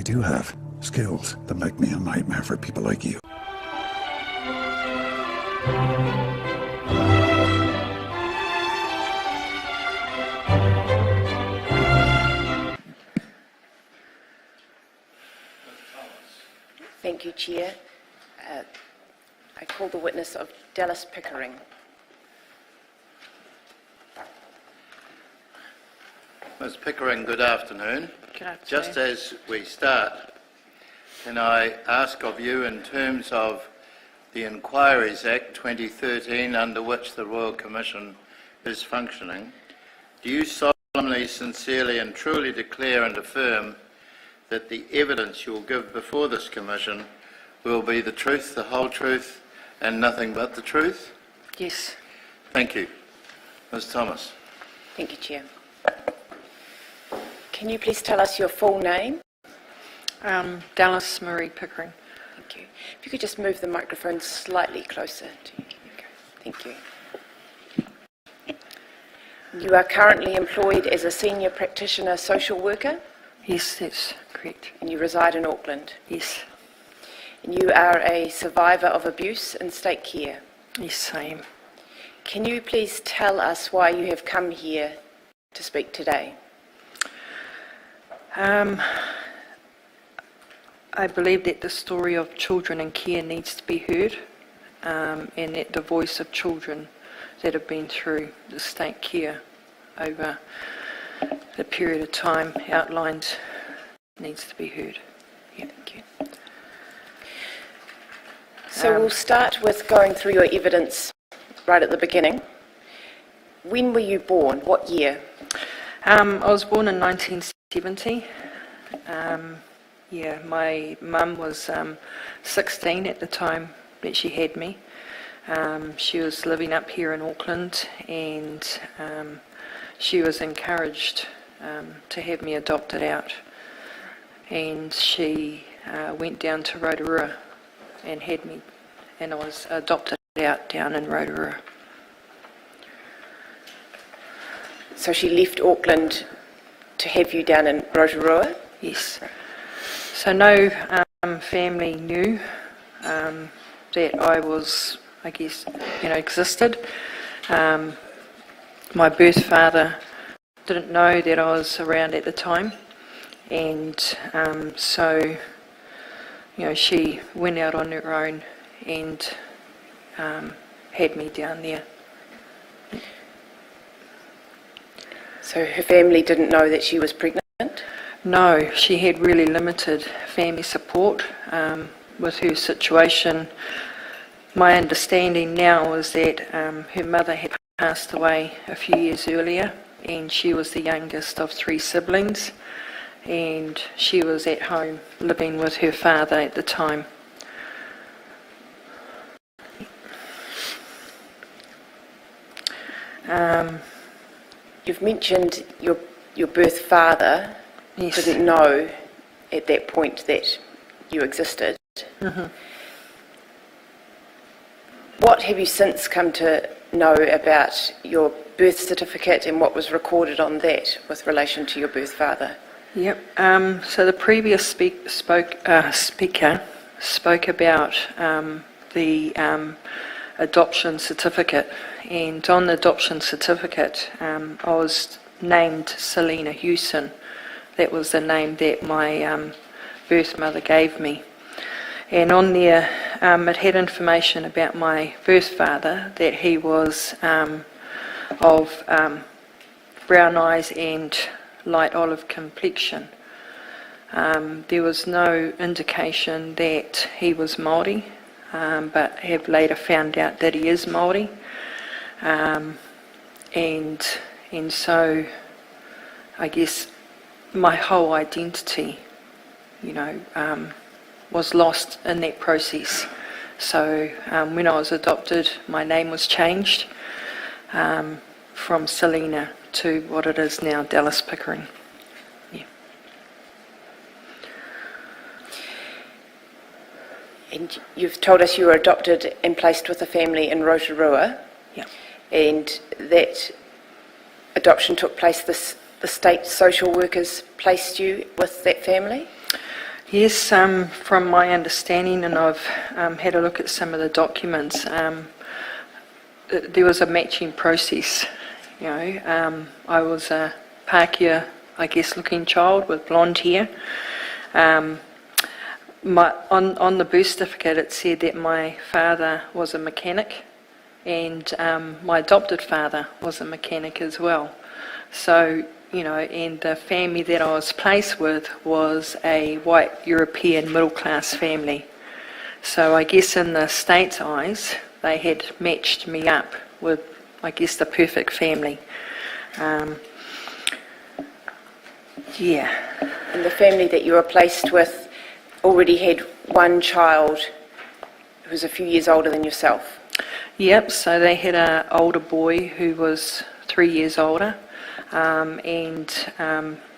do have skills that make me a nightmare for people like you. Thank you, Chair. I call the witness of Dallas Pickering. Ms Pickering, good afternoon. Good afternoon. Just as we start, can I ask of you, in terms of the Inquiries Act 2013, under which the Royal Commission is functioning, do you solemnly, sincerely and truly declare and affirm that the evidence you will give before this Commission will be the truth, the whole truth, and nothing but the truth? Yes. Thank you. Ms Thomas. Thank you, Chair. Can you please tell us your full name? Dallas Marie Pickering. Thank you. If you could just move the microphone slightly closer to you. Thank you. You are currently employed as a senior practitioner social worker? Yes, that's correct. And you reside in Auckland? Yes. And you are a survivor of abuse in state care? Yes, I am. Can you please tell us why you have come here to speak today? I believe that the story of children in care needs to be heard, and that the voice of children that have been through the state care over the period of time outlined needs to be heard. Yeah, thank you. So we'll start with going through your evidence right at the beginning. When were you born? What year? I was born in 1970. My mum was 16 at the time that she had me. She was living up here in Auckland, and she was encouraged to have me adopted out. And she went down to Rotorua and had me, and I was adopted out down in Rotorua. So she left Auckland to have you down in Rotorua? Yes. So no family knew that I was, existed. My birth father didn't know that I was around at the time, and she went out on her own and had me down there. So her family didn't know that she was pregnant? No, she had really limited family support with her situation. My understanding now is that her mother had passed away a few years earlier, and she was the youngest of 3 siblings, and she was at home living with her father at the time. You've mentioned your birth father. Yes. Didn't know at that point that you existed. Mm-hmm. What have you since come to know about your birth certificate and what was recorded on that with relation to your birth father? Yep. So the previous speaker spoke about the adoption certificate, and on the adoption certificate I was named Selena Hewson. That was the name that my birth mother gave me. And on there it had information about my birth father, that he was of brown eyes and light olive complexion. There was no indication that he was Māori, but have later found out that he is Māori. And so I guess my whole identity, was lost in that process. So when I was adopted, my name was changed from Selena to what it is now, Dallas Pickering. Yeah. And you've told us you were adopted and placed with a family in Rotorua. Yeah. And that adoption took place, the state social workers placed you with that family? Yes, from my understanding, and I've had a look at some of the documents, there was a matching process. You know, I was a Pākehā, I guess, looking child with blonde hair. On the birth certificate, it said that my father was a mechanic, and my adopted father was a mechanic as well. So, you know, and the family that I was placed with was a white European middle-class family. So I guess in the state's eyes, they had matched me up with, I guess, the perfect family. Yeah. And the family that you were placed with already had one child who was a few years older than yourself? Yep, so they had an older boy who was 3 years older. And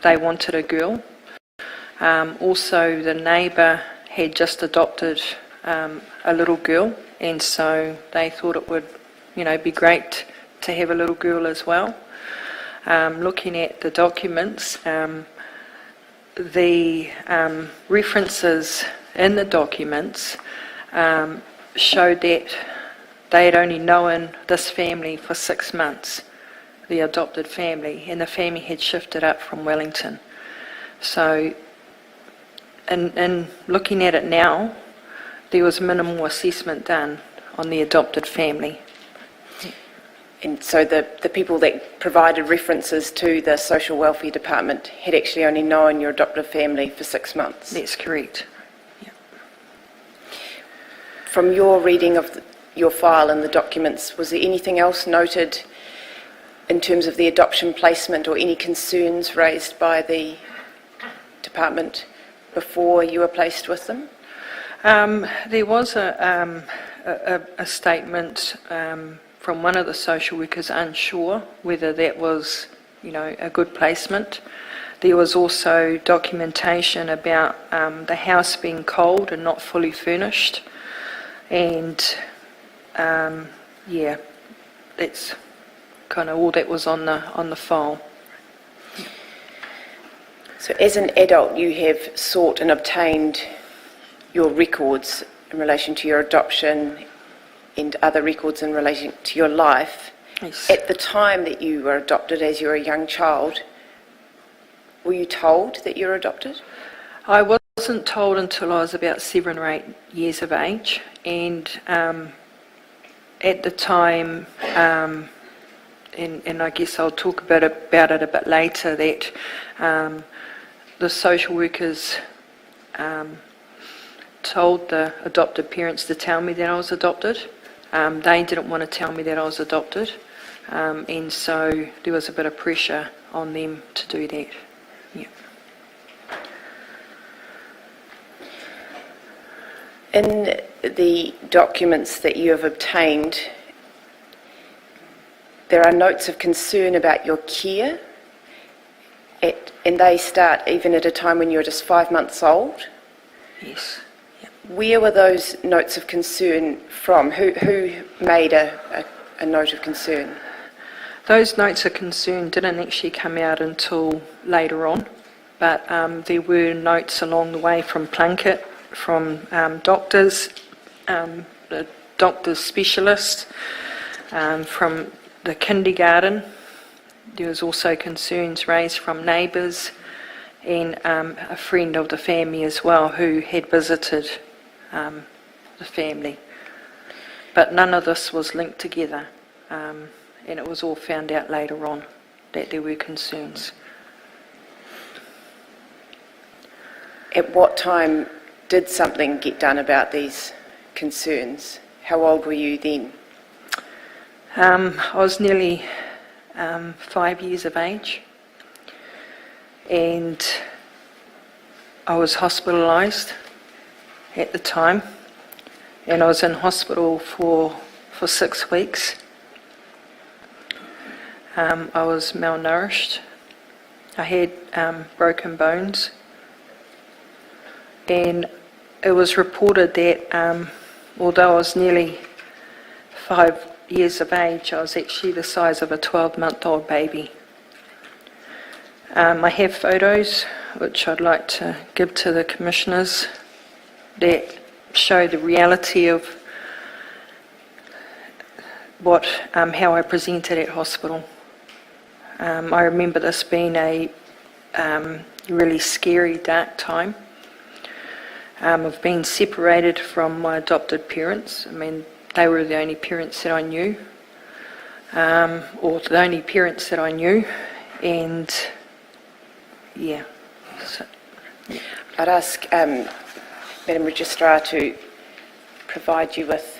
they wanted a girl. Also, the neighbour had just adopted a little girl, and so they thought it would, you know, be great to have a little girl as well. Looking at the documents, the references in the documents showed that they had only known this family for 6 months, the adopted family, and the family had shifted up from Wellington. So, in looking at it now, there was minimal assessment done on the adopted family. And so the people that provided references to the Social Welfare Department had actually only known your adoptive family for 6 months? That's correct. Yeah. From your reading of your file and the documents, was there anything else noted in terms of the adoption placement or any concerns raised by the department before you were placed with them? There was a statement from one of the social workers unsure whether that was, you know, a good placement. There was also documentation about the house being cold and not fully furnished, and yeah, that's kind of all that was on the file. So as an adult, you have sought and obtained your records in relation to your adoption and other records in relation to your life. Yes. At the time that you were adopted, as you were a young child, were you told that you were adopted? I wasn't told until I was about 7 or 8 years of age, and at the time, and I guess I'll talk about it a bit later, that the social workers told the adopted parents to tell me that I was adopted. They didn't want to tell me that I was adopted, and so there was a bit of pressure on them to do that. Yeah. In the documents that you have obtained, there are notes of concern about your care, and they start even at a time when you're just 5 months old. Yes. Yep. Where were those notes of concern from? Who made a note of concern? Those notes of concern didn't actually come out until later on, but there were notes along the way from Plunkett, from doctors, the doctor's specialists, from the kindergarten. There was also concerns raised from neighbours and a friend of the family as well who had visited the family. But none of this was linked together, and it was all found out later on that there were concerns. At what time did something get done about these concerns? How old were you then? I was nearly 5 years of age, and I was hospitalised at the time, and I was in hospital for 6 weeks. I was malnourished. I had broken bones, and it was reported that although I was nearly 5 years of age, I was actually the size of a 12-month-old baby. I have photos which I'd like to give to the commissioners that show the reality of how I presented at hospital. I remember this being a really scary, dark time of being separated from my adopted parents. I mean, they were the only parents that I knew, or the only parents that I knew, and yeah. So, yeah. I'd ask Madam Registrar to provide you with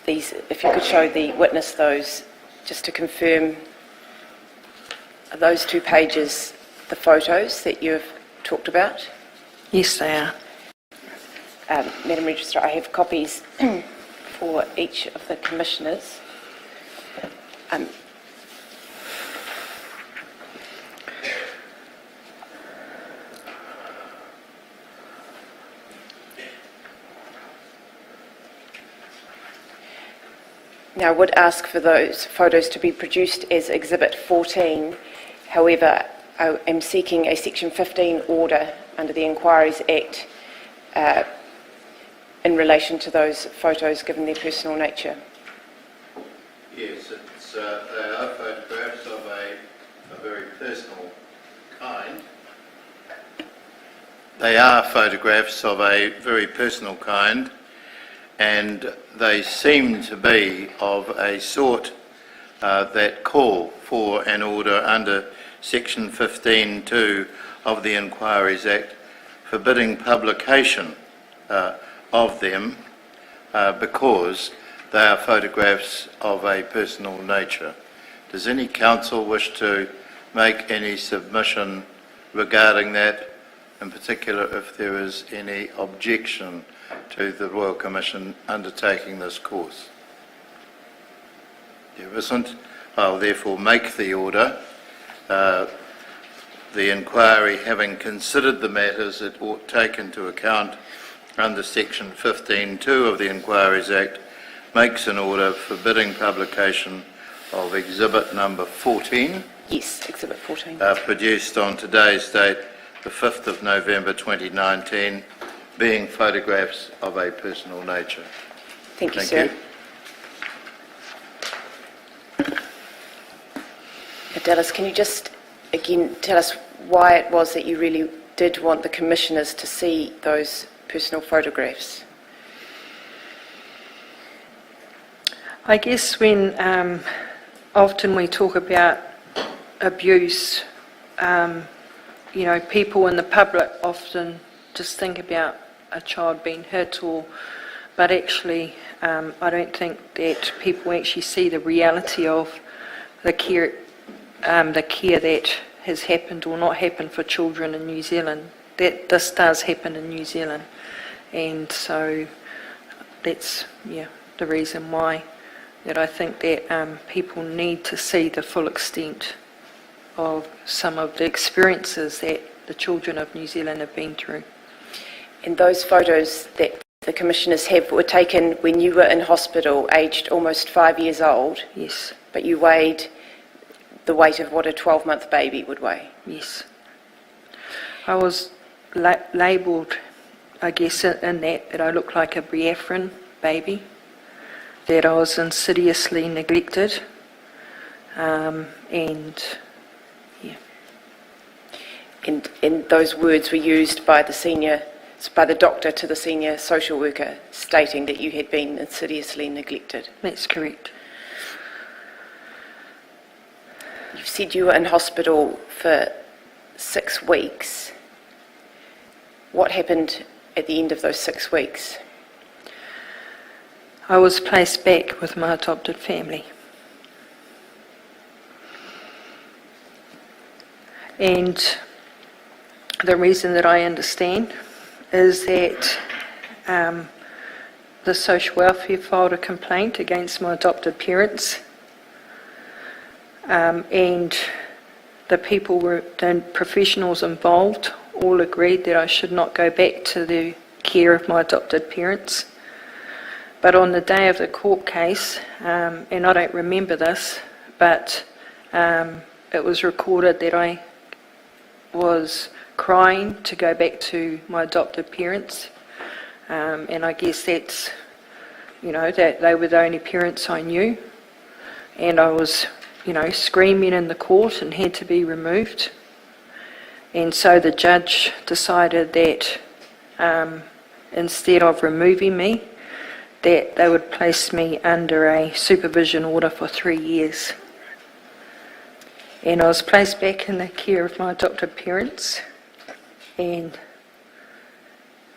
these, if you could show the witness those, just to confirm, are those 2 pages the photos that you've talked about? Yes, they are. Madam Registrar, I have copies for each of the commissioners. Now, I would ask for those photos to be produced as Exhibit 14. However, I am seeking a Section 15 order under the Inquiries Act in relation to those photos, given their personal nature. Yes, they are photographs of a very personal kind. They are photographs of a very personal kind, and they seem to be of a sort that call for an order under Section 15(2) of the Inquiries Act, forbidding publication of them because they are photographs of a personal nature. Does any council wish to make any submission regarding that, in particular if there is any objection to the Royal Commission undertaking this course? There isn't. I'll therefore make the order. The inquiry, having considered the matters it ought take into account under Section 15(2) of the Inquiries Act, makes an order forbidding publication of exhibit number 14. Yes, Exhibit 14. Produced on today's date, the 5th of November 2019, being photographs of a personal nature. Thank you, sir. Dallas, can you just again tell us why it was that you really did want the commissioners to see those personal photographs? I guess when often we talk about abuse, people in the public often just think about a child being hit, but actually I don't think that people actually see the reality of the care that has happened or not happened for children in New Zealand. That this does happen in New Zealand, and so that's the reason why that I think that people need to see the full extent of some of the experiences that the children of New Zealand have been through. And those photos that the commissioners have were taken when you were in hospital, aged almost 5 years old. Yes. But you weighed the weight of what a 12-month baby would weigh. Yes. I was labelled, I guess, in that I looked like a Biafran baby, that I was insidiously neglected, and those words were used by the doctor to the senior social worker, stating that you had been insidiously neglected. That's correct. You've said you were in hospital for 6 weeks. What happened at the end of those 6 weeks? I was placed back with my adopted family. And the reason that I understand is that the social welfare filed a complaint against my adopted parents, and the professionals involved all agreed that I should not go back to the care of my adopted parents. But on the day of the court case, and I don't remember this, but it was recorded that I was crying to go back to my adopted parents, and I guess that's, that they were the only parents I knew, and I was, screaming in the court and had to be removed. And so the judge decided that instead of removing me, that they would place me under a supervision order for 3 years. And I was placed back in the care of my adopted parents, and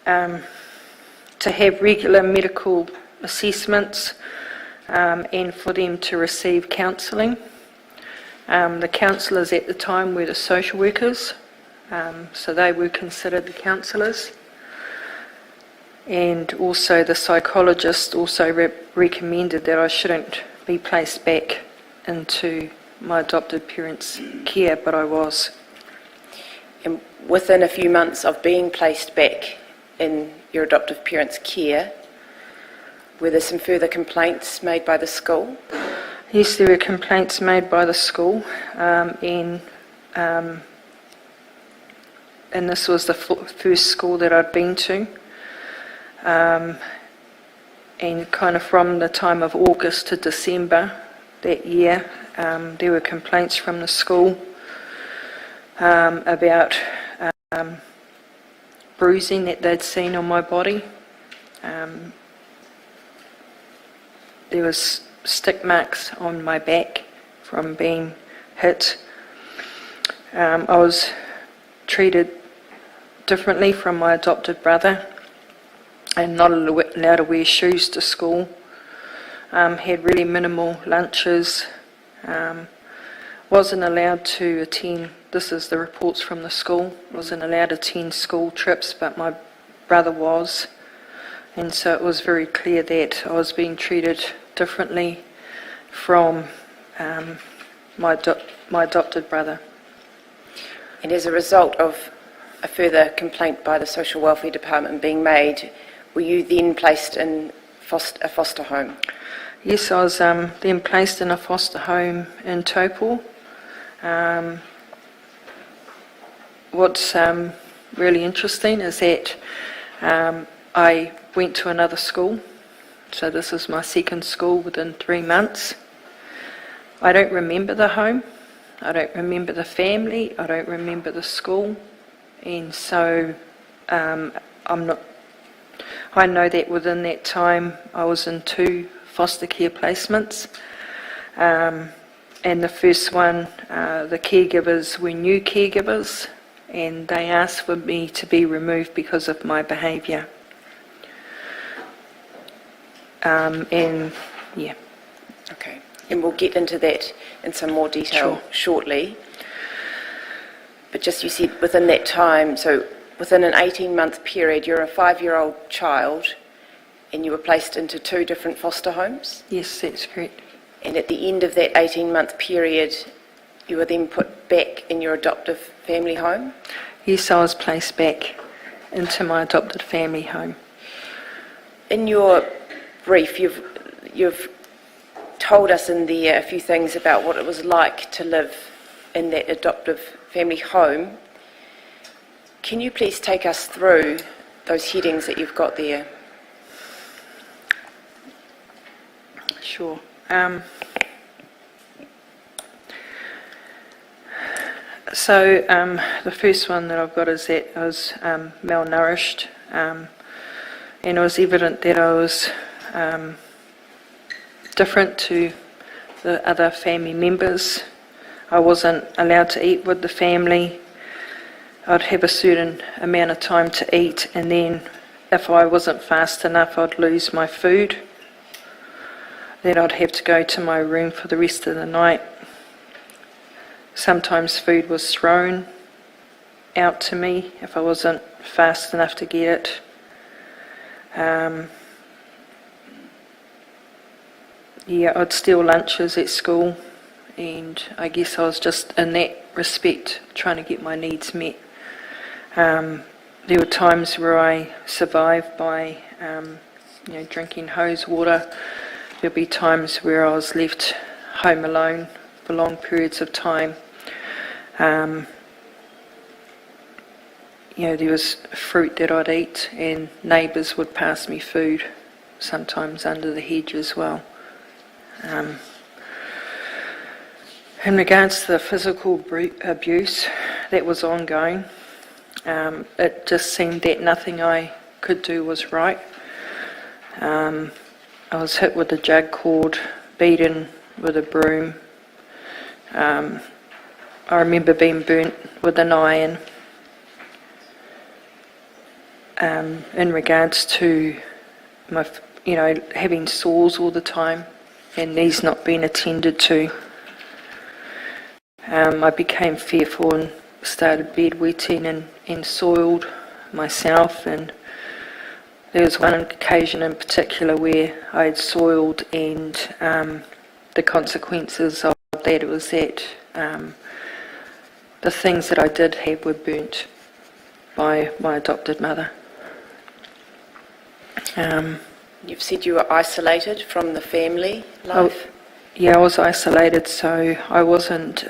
to have regular medical assessments, and for them to receive counselling. The counsellors at the time were the social workers, so they were considered the counsellors. And also the psychologist also recommended that I shouldn't be placed back into my adopted parents' care, but I was. And within a few months of being placed back in your adoptive parents' care, were there some further complaints made by the school? Yes, there were complaints made by the school, and this was the first school that I'd been to. And kind of from the time of August to December that year, there were complaints from the school about bruising that they'd seen on my body. There was stick marks on my back from being hit. I was treated differently from my adopted brother, and not allowed to wear shoes to school. Had really minimal lunches. Wasn't allowed to attend, this is the reports from the school, wasn't allowed to attend school trips, but my brother was. And so it was very clear that I was being treated differently from my adopted brother. And as a result of a further complaint by the Social Welfare Department being made, were you then placed in a foster home? Yes, I was then placed in a foster home in Taupo. What's really interesting is that I went to another school, so this is my second school within 3 months. I don't remember the home, I don't remember the family, I don't remember the school, and so I know that within that time I was in 2 foster care placements, and the first one, the caregivers were new caregivers, and they asked for me to be removed because of my behaviour. And yeah. Okay, and we'll get into that in some more detail shortly. But just, you said within that time, so within an 18-month period, you're a 5-year-old child and you were placed into 2 different foster homes? Yes, that's correct. And at the end of that 18-month period, you were then put back in your adoptive family home? Yes, I was placed back into my adopted family home. In your brief, you've told us in there a few things about what it was like to live in that adoptive family home. Can you please take us through those headings that you've got there? Sure. So the first one that I've got is that I was malnourished, and it was evident that I was different to the other family members. I wasn't allowed to eat with the family. I'd have a certain amount of time to eat, and then if I wasn't fast enough, I'd lose my food. Then I'd have to go to my room for the rest of the night. Sometimes food was thrown out to me if I wasn't fast enough to get it. I'd steal lunches at school, and I guess I was just, in that respect, trying to get my needs met. There were times where I survived by drinking hose water. There'll be times where I was left home alone for long periods of time. there was fruit that I'd eat, and neighbours would pass me food, sometimes under the hedge as well. In regards to the physical abuse that was ongoing, it just seemed that nothing I could do was right. I was hit with a jug cord, beaten with a broom. I remember being burnt with an iron. In regards to my, having sores all the time and these not being attended to, I became fearful and started bedwetting and soiled myself, and there was one occasion in particular where I had soiled, and the consequences of that was that the things that I did have were burnt by my adopted mother. You've said you were isolated from the family life? Yeah, I was isolated, so I wasn't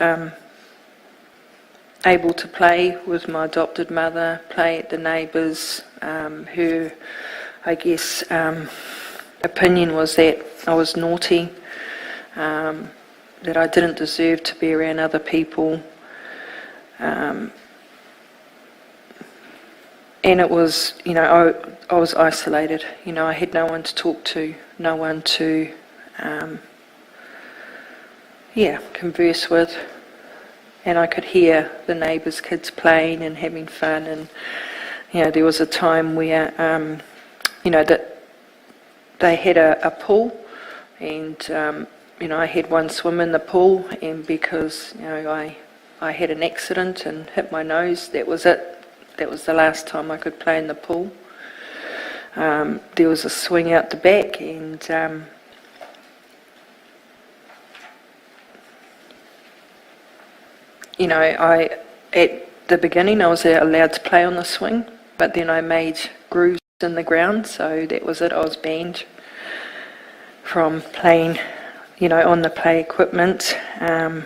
able to play with my adopted mother, play at the neighbours. Her, I guess, opinion was that I was naughty, that I didn't deserve to be around other people. And it was, I was isolated. I had no one to talk to, no one to, converse with. And I could hear the neighbours' kids playing and having fun. And, there was a time where, that they had a pool, and, I had one swim in the pool, and because, I had an accident and hit my nose, that was it. That was the last time I could play in the pool. There was a swing out the back, and at the beginning I was allowed to play on the swing, but then I made grooves in the ground, so that was it. I was banned from playing, on the play equipment. But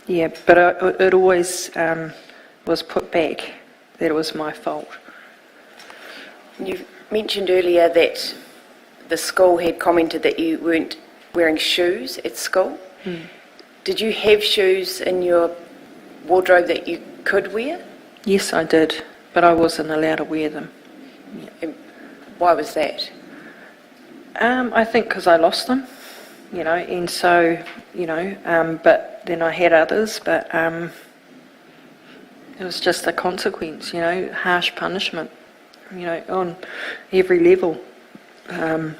it always was put back that it was my fault. You mentioned earlier that the school had commented that you weren't wearing shoes at school. Did you have shoes in your wardrobe that you could wear? Yes, I did, but I wasn't allowed to wear them. And why was that? I think because I lost them, and so, but then I had others, but it was just a consequence, harsh punishment, on every level. I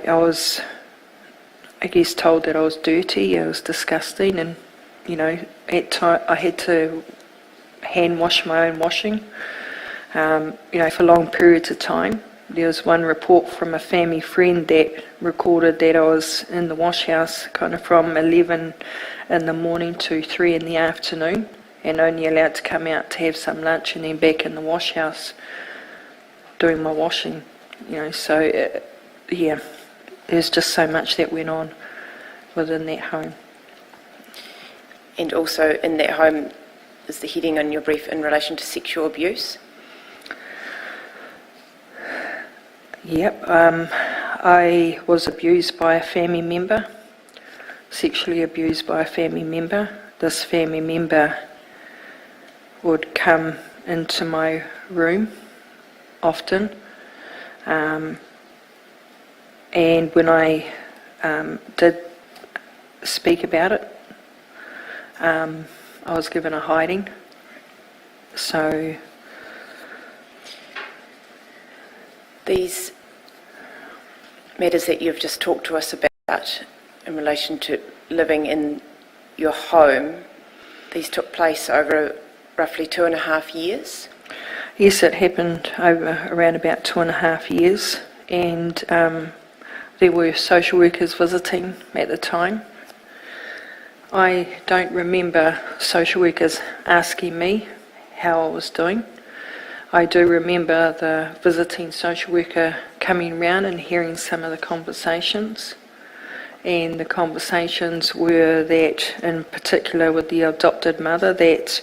was, I guess, told that I was dirty, I was disgusting, and, at time I had to hand wash my own washing, for long periods of time. There was one report from a family friend that recorded that I was in the wash house kind of from 11 in the morning to 3 in the afternoon, and only allowed to come out to have some lunch and then back in the wash house doing my washing. So there's just so much that went on within that home. And also in that home is the heading on your brief in relation to sexual abuse. Yep, I was abused by a family member, sexually abused by a family member. This family member would come into my room often, and when I did speak about it, I was given a hiding. So these matters that you've just talked to us about in relation to living in your home, these took place over roughly 2.5 years? Yes, it happened over around about 2.5 years, and there were social workers visiting at the time. I don't remember social workers asking me how I was doing. I do remember the visiting social worker coming round and hearing some of the conversations, and the conversations were that, in particular with the adopted mother, that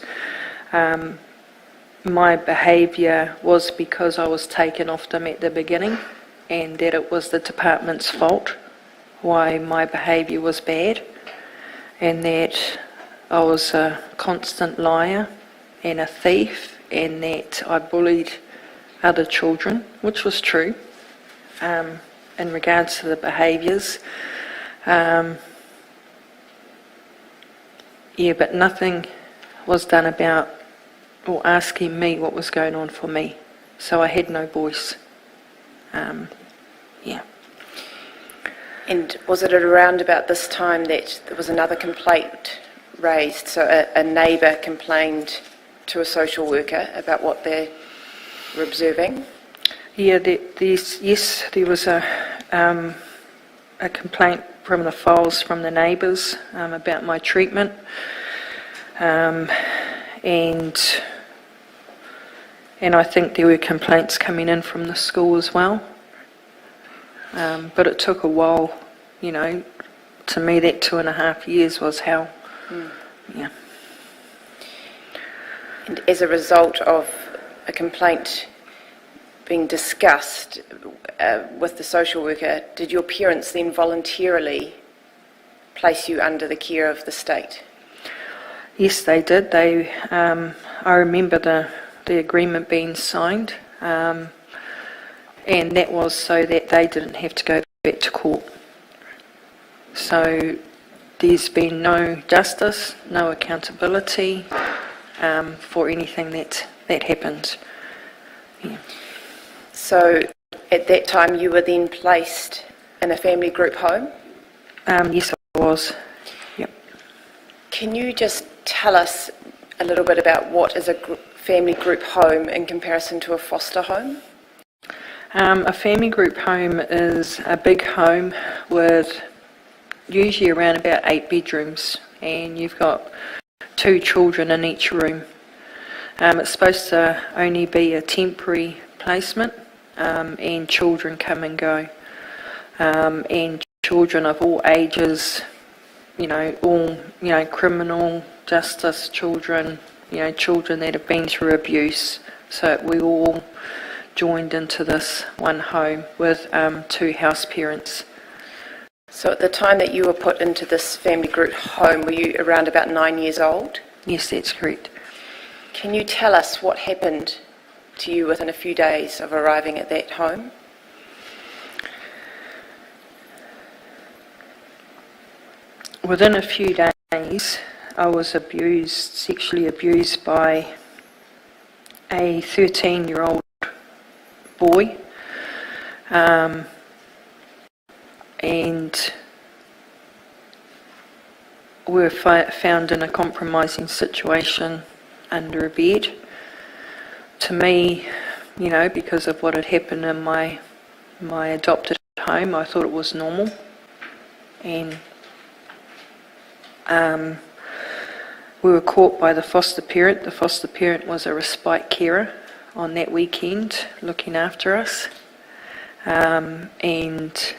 my behaviour was because I was taken off them at the beginning, and that it was the department's fault why my behaviour was bad, and that I was a constant liar and a thief, and that I bullied other children, which was true, in regards to the behaviours. Yeah, but nothing was done about or asking me what was going on for me, so I had no voice. Yeah. And was it around about this time that there was another complaint raised? So a neighbour complained to a social worker about what they were observing? Yeah, yes, there was a complaint from the files from the neighbours about my treatment, and I think there were complaints coming in from the school as well. But it took a while, you know. To me, that 2.5 years was hell. Yeah. And as a result of a complaint being discussed with the social worker, did your parents then voluntarily place you under the care of the state? Yes, they did. I remember the agreement being signed, and that was so that they didn't have to go back to court. So there's been no justice, no accountability for anything that happened. Yeah. So at that time you were then placed in a family group home? Yes, I was. Yep. Can you just tell us a little bit about what is a family group home in comparison to a foster home? A family group home is a big home with usually around about 8 bedrooms, and you've got 2 children in each room. It's supposed to only be a temporary placement, and children come and go, and children of all ages, criminal justice children, children that have been through abuse. So we all joined into this one home with 2 house parents. So at the time that you were put into this family group home, were you around about 9 years old? Yes, that's correct. Can you tell us what happened to you within a few days of arriving at that home? Within a few days, I was sexually abused by a 13-year-old boy, and we were found in a compromising situation under a bed. To me, because of what had happened in my adopted home, I thought it was normal, and we were caught by the foster parent. The foster parent was a respite carer on that weekend, looking after us. And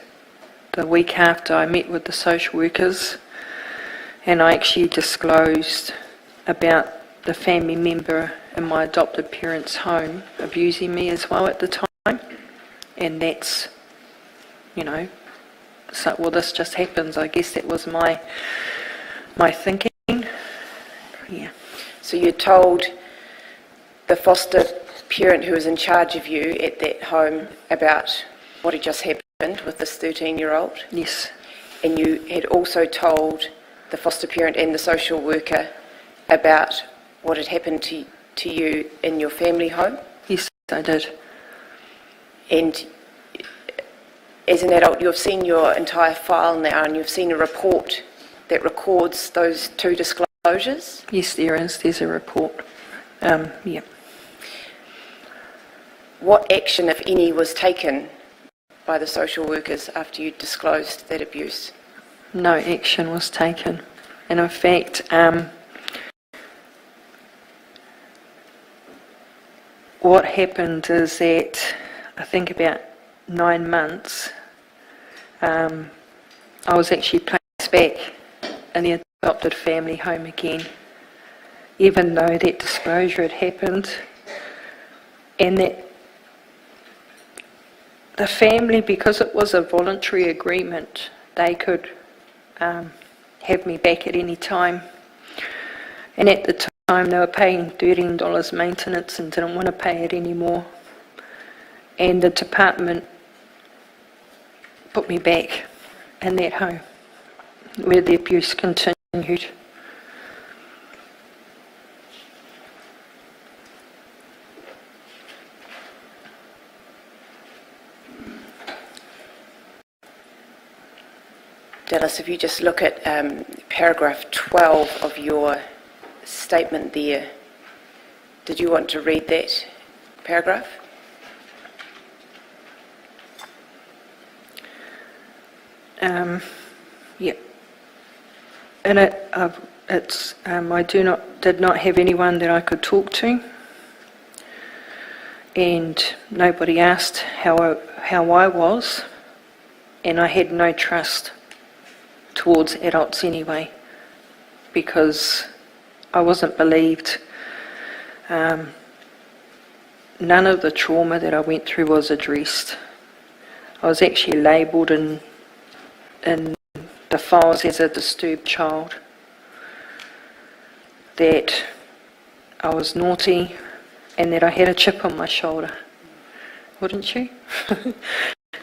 the week after, I met with the social workers, and I actually disclosed about the family member in my adopted parents' home abusing me as well at the time. And that's, so, well, this just happens. I guess that was my thinking. Yeah. So you told the foster parent who was in charge of you at that home about what had just happened with this 13-year-old? Yes. And you had also told the foster parent and the social worker about what had happened to you in your family home? Yes, I did. And as an adult, you've seen your entire file now, and you've seen a report that records those 2 disclosures? Yes, there is. There's a report. Yeah. What action, if any, was taken by the social workers after you disclosed that abuse? No action was taken. And in fact, what happened is that I think about 9 months, I was actually placed back in the adopted family home again, even though that disclosure had happened. and that the family, because it was a voluntary agreement, they could have me back at any time. And at the time they were paying $13 maintenance and didn't want to pay it anymore. And the department put me back in that home where the abuse continued. Dallas, if you just look at paragraph 12 of your statement there, did you want to read that paragraph? Yeah. In it, I did not have anyone that I could talk to, and nobody asked how I was, and I had no trust towards adults anyway, because I wasn't believed. None of the trauma that I went through was addressed. I was actually labelled in the files as a disturbed child, that I was naughty, and that I had a chip on my shoulder. Wouldn't you?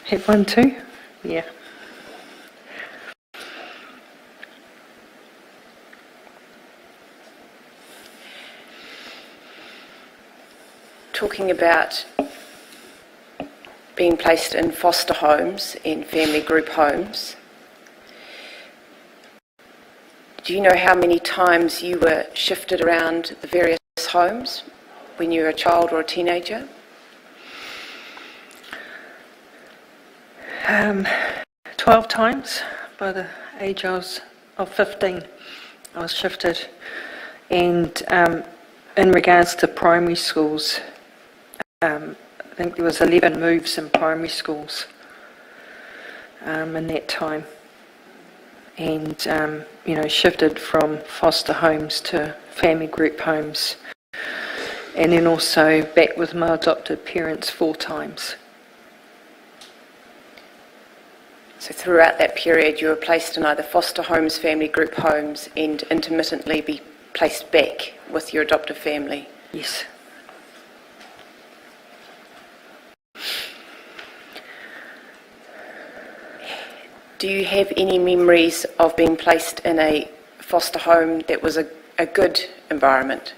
Have one too? Yeah. Talking about being placed in foster homes and family group homes, do you know how many times you were shifted around the various homes when you were a child or a teenager? 12 times. By the age of 15, I was shifted. And in regards to primary schools, I think there was 11 moves in primary schools in that time. And, shifted from foster homes to family group homes. And then also back with my adopted parents 4 times. So throughout that period you were placed in either foster homes, family group homes, and intermittently be placed back with your adoptive family? Yes. Do you have any memories of being placed in a foster home that was a good environment?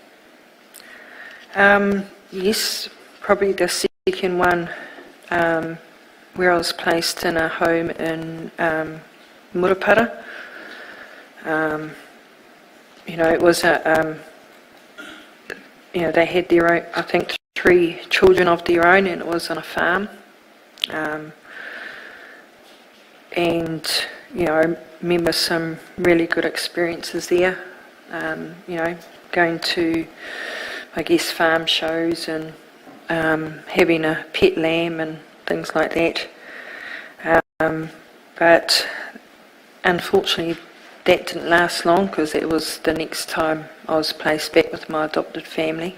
Yes, probably the second one, where I was placed in a home in Murupara. It was they had their own, I think, 3 children of their own, and it was on a farm. And I remember some really good experiences there. Going to, I guess, farm shows and having a pet lamb and things like that. But unfortunately, that didn't last long, because it was the next time I was placed back with my adopted family.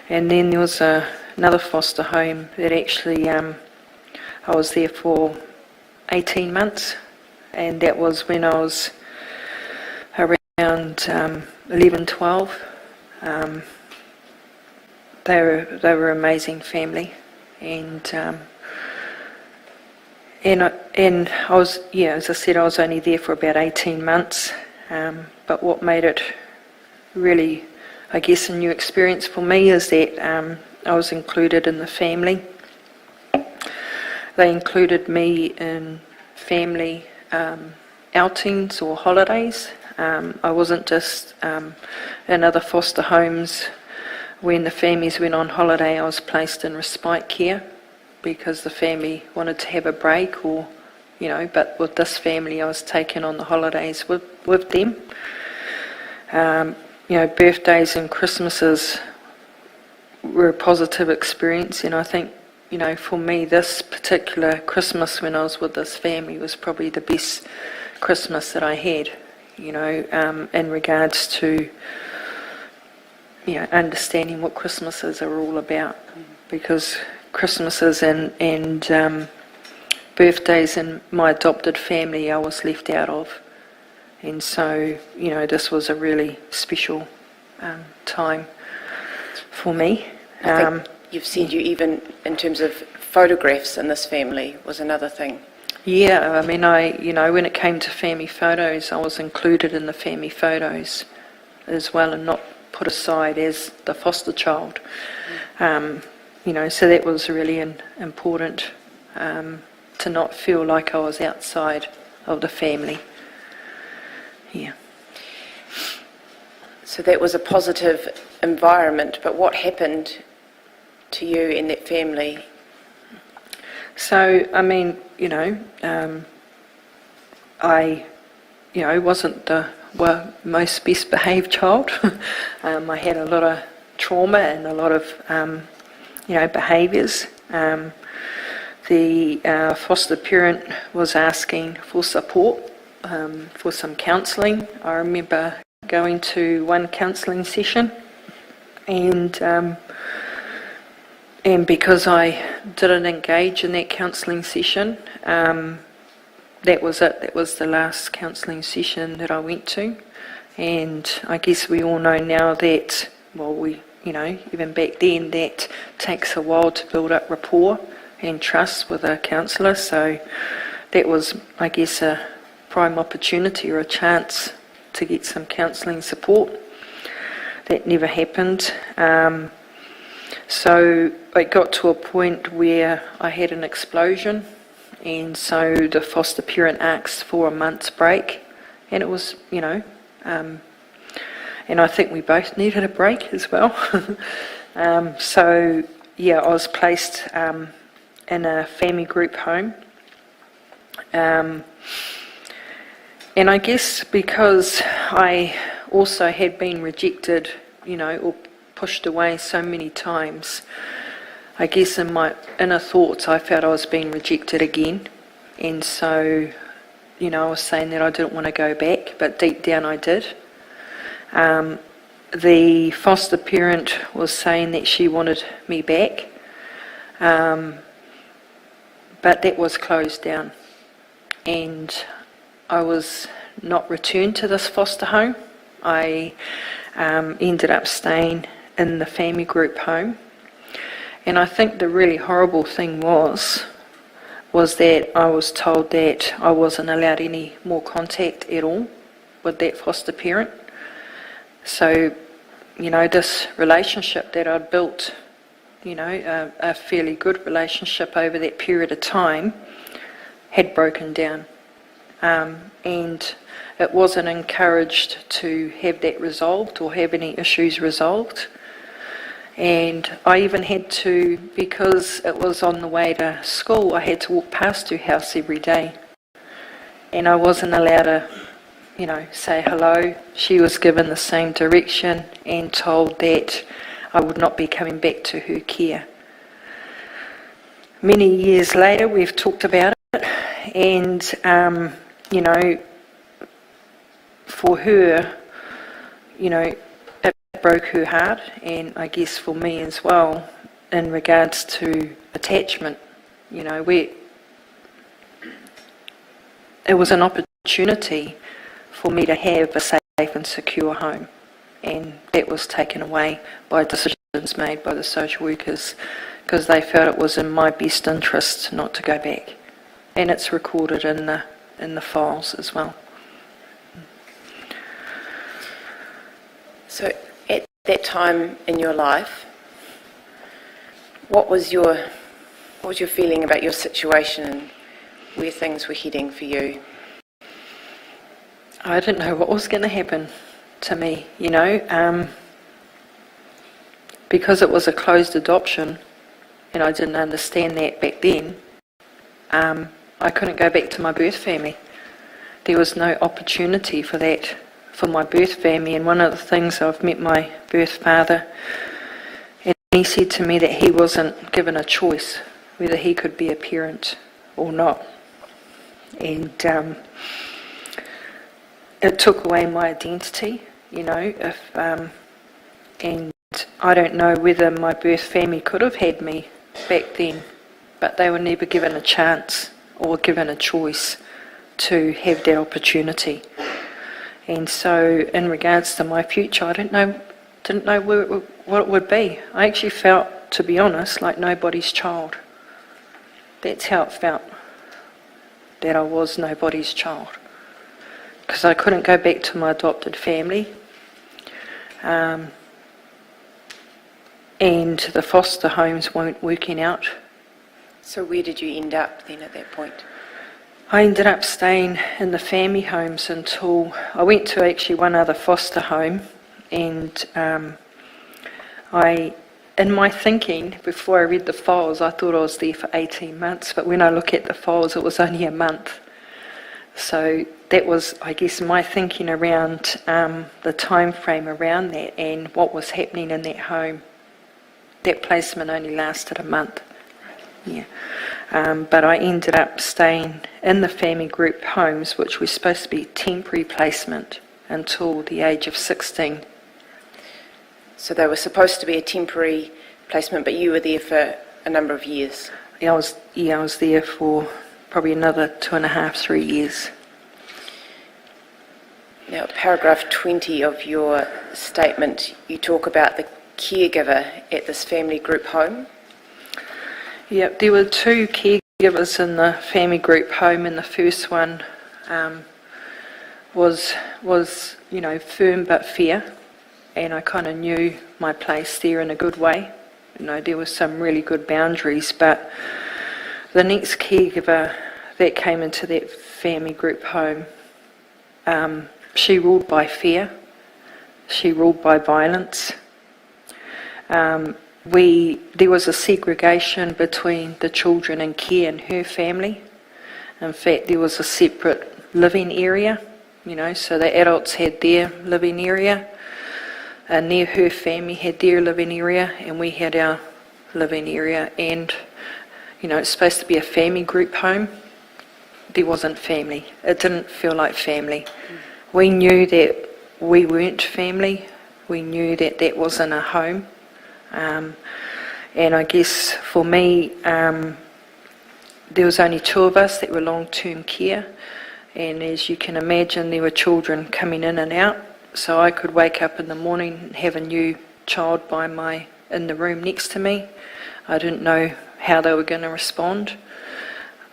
And then there was another foster home that actually I was there for 18 months, and that was when I was around 11, 12. They were an amazing family, and I was, as I said, I was only there for about 18 months. But what made it really, I guess, a new experience for me is that I was included in the family. They included me in family outings or holidays. I wasn't just in other foster homes. When the families went on holiday, I was placed in respite care because the family wanted to have a break, or, but with this family I was taken on the holidays with them. Birthdays and Christmases were a positive experience, and I think, for me, this particular Christmas when I was with this family was probably the best Christmas that I had, in regards to understanding what Christmases are all about, because Christmases and birthdays in my adopted family I was left out of. And so, this was a really special time for me. I think you've said you even, in terms of photographs in this family, was another thing. Yeah, I mean, when it came to family photos, I was included in the family photos as well and not put aside as the foster child. So that was really important, to not feel like I was outside of the family. Yeah. So that was a positive environment, but what happened to you in that family? So, I mean, I wasn't the most best behaved child. I had a lot of trauma and a lot of, behaviours. The foster parent was asking for support, for some counselling. I remember going to one counselling session, and because I didn't engage in that counselling session, that was it. That was the last counselling session that I went to. And I guess we all know now that, even back then, that takes a while to build up rapport and trust with a counsellor. So that was, I guess, a prime opportunity or a chance to get some counselling support. That never happened. So it got to a point where I had an explosion, and so the foster parent asked for a month's break, and it was, and I think we both needed a break as well. So I was placed in a family group home, and I guess because I also had been rejected, or pushed away so many times, I guess in my inner thoughts I felt I was being rejected again, and so I was saying that I didn't want to go back, but deep down I did. The foster parent was saying that she wanted me back, but that was closed down, and I was not returned to this foster home. I ended up staying in the family group home, and I think the really horrible thing was that I was told that I wasn't allowed any more contact at all with that foster parent. So, this relationship that I'd built, a fairly good relationship over that period of time, had broken down, and it wasn't encouraged to have that resolved or have any issues resolved. And I even had to, because it was on the way to school, I had to walk past her house every day. And I wasn't allowed to, say hello. She was given the same direction and told that I would not be coming back to her care. Many years later, we've talked about it, and, for her, it broke her heart, and I guess for me as well, in regards to attachment. It was an opportunity for me to have a safe and secure home, and that was taken away by decisions made by the social workers, because they felt it was in my best interest not to go back, and it's recorded in the files as well. So at that time in your life, what was your feeling about your situation and where things were heading for you? I didn't know what was going to happen to me, because it was a closed adoption, and I didn't understand that back then. I couldn't go back to my birth family. There was no opportunity for that, for my birth family. And one of the things, I've met my birth father, and he said to me that he wasn't given a choice whether he could be a parent or not. And it took away my identity, if And I don't know whether my birth family could have had me back then, but they were never given a chance or given a choice to have that opportunity. And so in regards to my future, I didn't know what it would be. I actually felt, to be honest, like nobody's child. That's how it felt, that I was nobody's child. Because I couldn't go back to my adopted family. And the foster homes weren't working out. So where did you end up then at that point? I ended up staying in the family homes until I went to actually one other foster home, and in my thinking, before I read the files, I thought I was there for 18 months, but when I look at the files, it was only a month. So that was, I guess, my thinking around the time frame around that and what was happening in that home. That placement only lasted a month. Yeah. But I ended up staying in the family group homes, which was supposed to be temporary placement until the age of 16. So they were supposed to be a temporary placement, but you were there for a number of years. I was there for probably another 2.5, 3 years. Now, paragraph 20 of your statement, you talk about the caregiver at this family group home. Yeah, there were 2 caregivers in the family group home, and the first one was firm but fair, and I kind of knew my place there in a good way. There were some really good boundaries, but the next caregiver that came into that family group home, she ruled by fear, she ruled by violence. There was a segregation between the children in care and her family. In fact, there was a separate living area, so the adults had their living area, and her family had their living area, and we had our living area. And, it's supposed to be a family group home. There wasn't family. It didn't feel like family. We knew that we weren't family. We knew that that wasn't a home. And I guess for me, there was only 2 of us that were long-term care, and as you can imagine, there were children coming in and out, so I could wake up in the morning and have a new child in the room next to me. I didn't know how they were going to respond.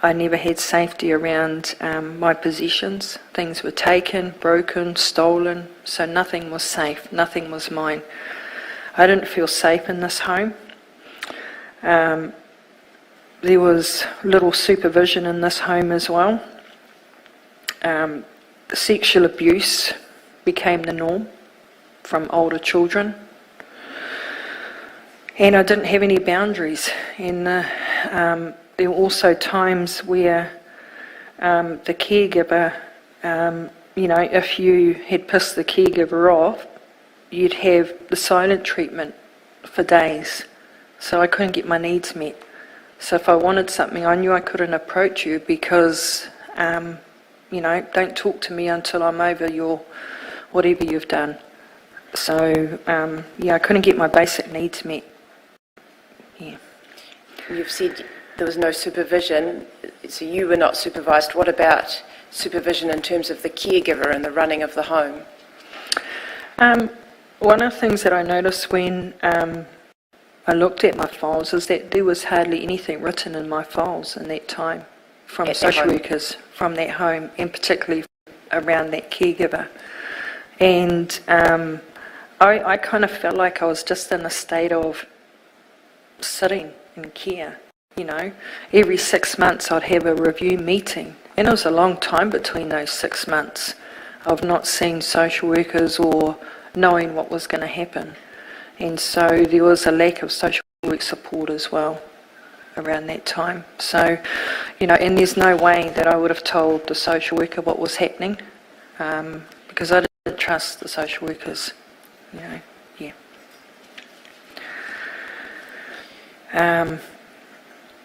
I never had safety around my possessions. Things were taken, broken, stolen, so nothing was safe, nothing was mine. I didn't feel safe in this home. There was little supervision in this home as well. Sexual abuse became the norm from older children. And I didn't have any boundaries. And there were also times where the caregiver, if you had pissed the caregiver off, you'd have the silent treatment for days. So I couldn't get my needs met. So if I wanted something, I knew I couldn't approach you because, don't talk to me until I'm over your whatever you've done. So, I couldn't get my basic needs met. Yeah. You've said there was no supervision, so you were not supervised. What about supervision in terms of the caregiver and the running of the home? One of the things that I noticed when I looked at my files is that there was hardly anything written in my files in that time from social workers from that home, and particularly around that caregiver. And I kind of felt like I was just in a state of sitting in care. Every 6 months I'd have a review meeting, and it was a long time between those 6 months of not seeing social workers or knowing what was going to happen. And so there was a lack of social work support as well around that time. So, and there's no way that I would have told the social worker what was happening because I didn't trust the social workers, yeah.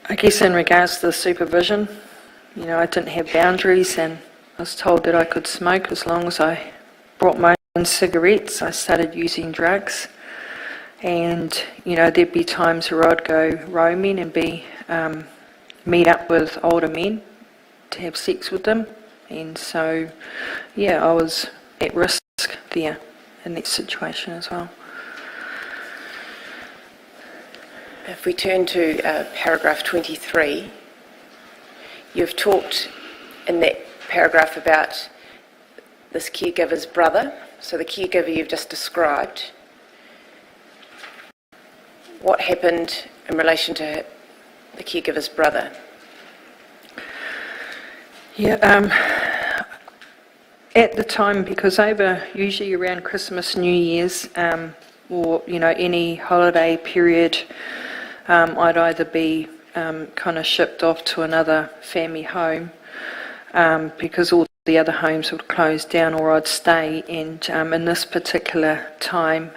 I guess in regards to the supervision, I didn't have boundaries, and I was told that I could smoke as long as I brought my own cigarettes. I started using drugs. And, you know, there'd be times where I'd go roaming and meet up with older men to have sex with them. And so, yeah, I was at risk there in that situation as well. If we turn to paragraph 23, you've talked in that paragraph about this caregiver's brother, so the caregiver you've just described. What happened in relation to the caregiver's brother? Yeah, at the time, because usually around Christmas, New Year's, or, you know, any holiday period, I'd either be kind of shipped off to another family home, because all the other homes would close down, or I'd stay. And in this particular time,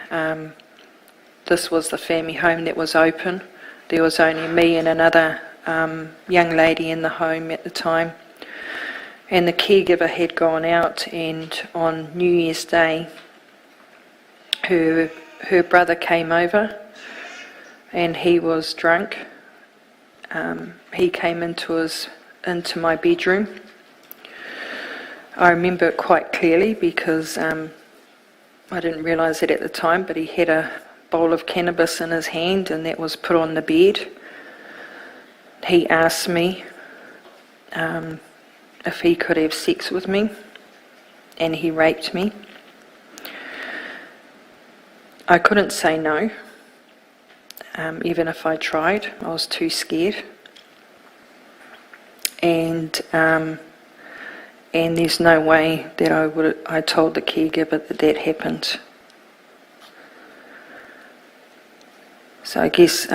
this was the family home that was open. There was only me and another young lady in the home at the time. And the caregiver had gone out, and on New Year's Day, her brother came over, and he was drunk. He came into my bedroom. I remember it quite clearly because I didn't realise it at the time, but he had a bowl of cannabis in his hand, and that was put on the bed. He asked me if he could have sex with me, and he raped me. I couldn't say no, even if I tried. I was too scared. And there's no way that I told the caregiver that happened. So I guess,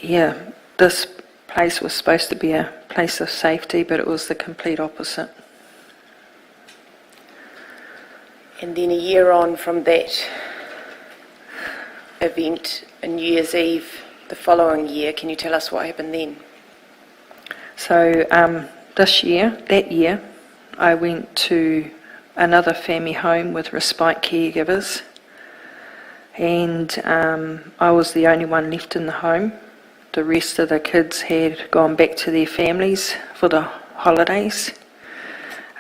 yeah, this place was supposed to be a place of safety, but it was the complete opposite. And then a year on from that event, on New Year's Eve, the following year, can you tell us what happened then? So that year, I went to another family home with respite caregivers, and I was the only one left in the home. The rest of the kids had gone back to their families for the holidays.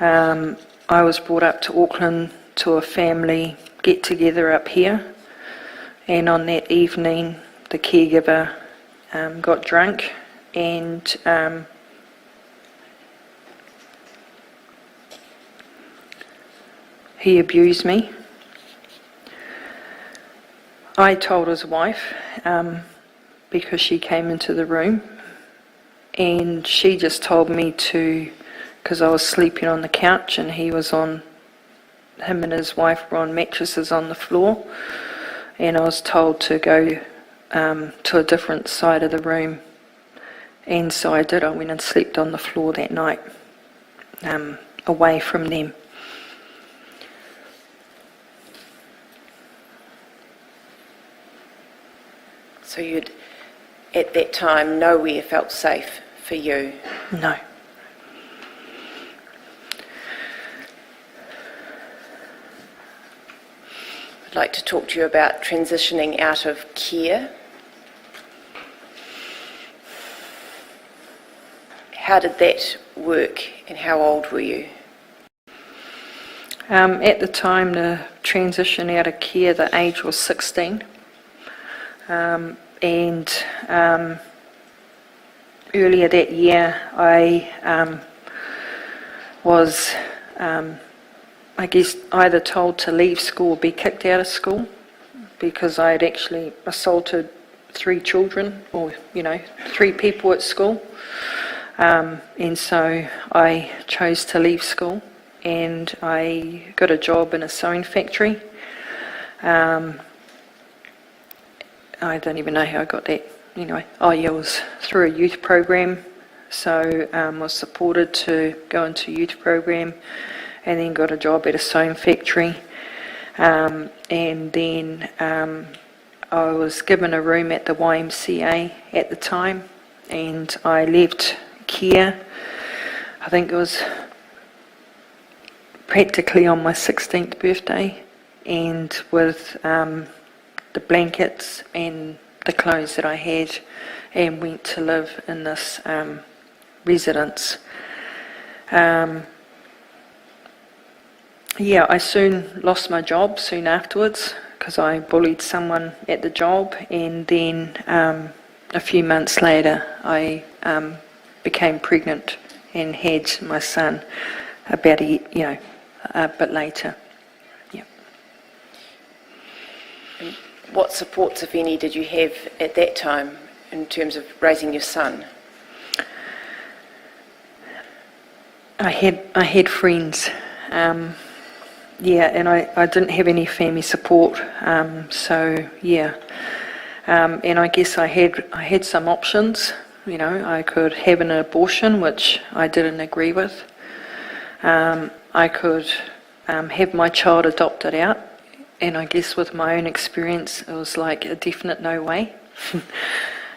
I was brought up to Auckland to a family get-together up here, and on that evening the caregiver got drunk and he abused me. I told his wife because she came into the room, and she just told me because I was sleeping on the couch and him and his wife were on mattresses on the floor, and I was told to go to a different side of the room. And so I did. I went and slept on the floor that night, away from them. So you'd, at that time, nowhere felt safe for you? No. I'd like to talk to you about transitioning out of care. How did that work, and how old were you? At the time, the transition out of care, the age was 16. Earlier that year, I was, I guess, either told to leave school or be kicked out of school, because I had actually assaulted 3 children, or 3 people at school. And so I chose to leave school, and I got a job in a sewing factory. I don't even know how I got that. Anyway, it was through a youth program. So I was supported to go into a youth program, and then got a job at a sewing factory. And then I was given a room at the YMCA at the time, and I left care. I think it was practically on my 16th birthday, and with the blankets and the clothes that I had, and went to live in this residence. Yeah, I soon lost my job soon afterwards because I bullied someone at the job, and then a few months later I became pregnant and had my son about a bit later. Yeah. And what supports, if any, did you have at that time in terms of raising your son? I had friends. And I didn't have any family support, so yeah. And I guess I had some options. I could have an abortion, which I didn't agree with. I could have my child adopted out, and I guess with my own experience, it was like a definite no way.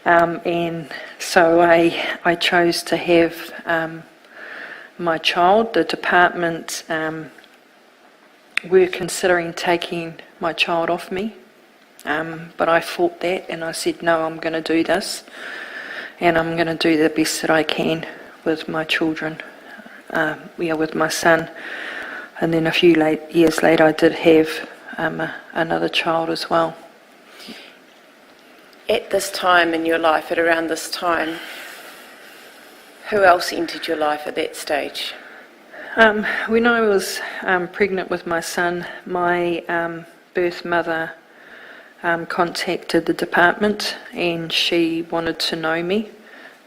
And so I chose to have my child. The department were considering taking my child off me, but I fought that, and I said, no, I'm going to do this, and I'm going to do the best that I can with my children, with my son. And then a few years later I did have another child as well. At this time in your life, at around this time, who else entered your life at that stage? When I was pregnant with my son, my birth mother contacted the department, and she wanted to know me.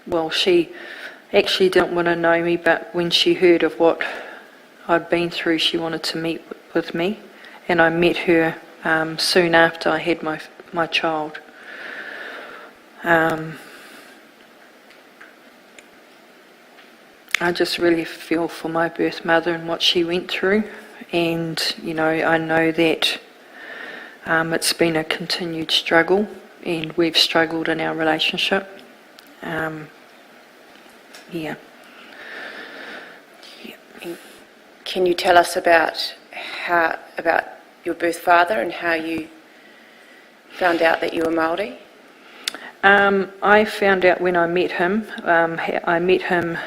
Well, she actually didn't want to know me, but when she heard of what I'd been through, she wanted to meet with me, and I met her soon after I had my child. I just really feel for my birth mother and what she went through, and I know that it's been a continued struggle, and we've struggled in our relationship. Yeah. Can you tell us about your birth father and how you found out that you were Māori? I found out when I met him. I met him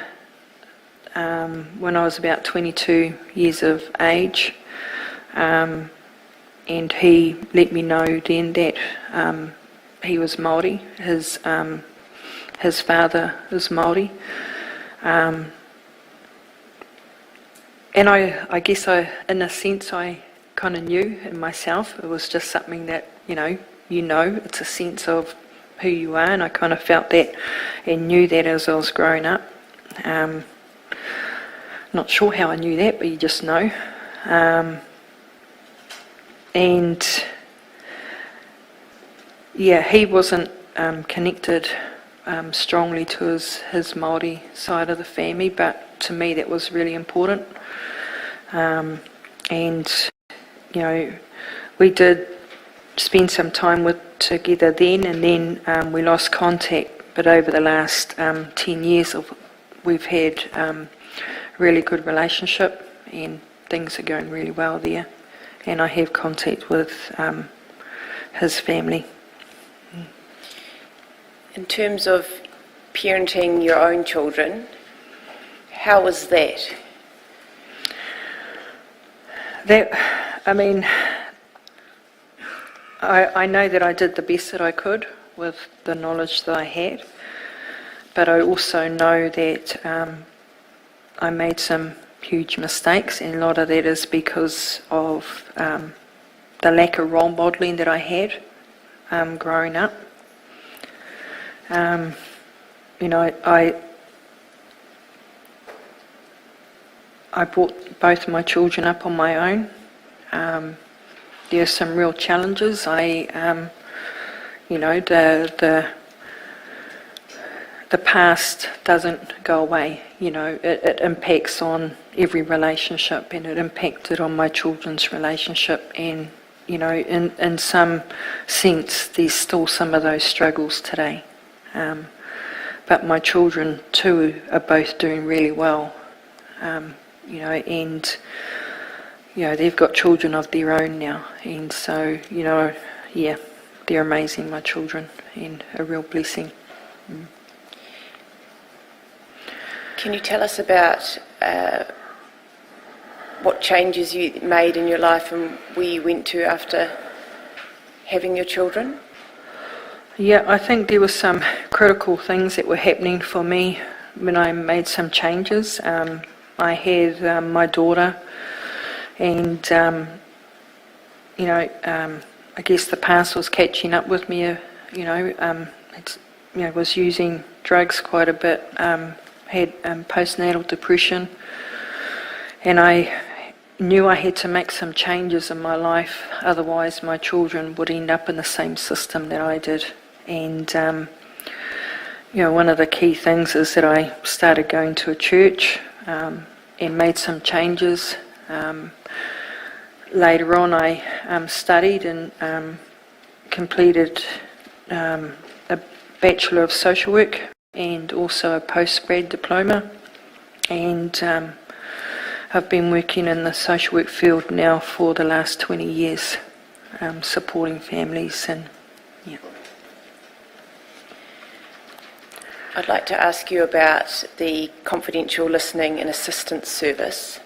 when I was about 22 years of age, and he let me know then that he was Māori. His father is Māori, and I guess in a sense I kind of knew in myself. It was just something that it's a sense of who you are, and I kind of felt that and knew that as I was growing up. Not sure how I knew that, but you just know. And yeah, he wasn't connected strongly to his Māori side of the family, but to me that was really important. And we did spend some time together then, and then we lost contact. But over the last 10 years, we've had really good relationship, and things are going really well there, and I have contact with his family. In terms of parenting your own children, how was that? I know that I did the best that I could with the knowledge that I had, but I also know that I made some huge mistakes, and a lot of that is because of the lack of role modelling that I had growing up. I brought both my children up on my own. There are some real challenges. The past doesn't go away. It impacts on every relationship, and it impacted on my children's relationship, and in some sense there's still some of those struggles today. But my children too are both doing really well, and they've got children of their own now, and so they're amazing, my children, and a real blessing. Can you tell us about what changes you made in your life and where you went to after having your children? Yeah, I think there were some critical things that were happening for me when I made some changes. I had my daughter, and I guess the past was catching up with me. Was using drugs quite a bit. Had postnatal depression, and I knew I had to make some changes in my life, otherwise my children would end up in the same system that I did. And one of the key things is that I started going to a church and made some changes. Later on I studied and completed a Bachelor of Social Work and also a postgrad diploma, and I've been working in the social work field now for the last 20 years, supporting families. And yeah. I'd like to ask you about the confidential listening and assistance service.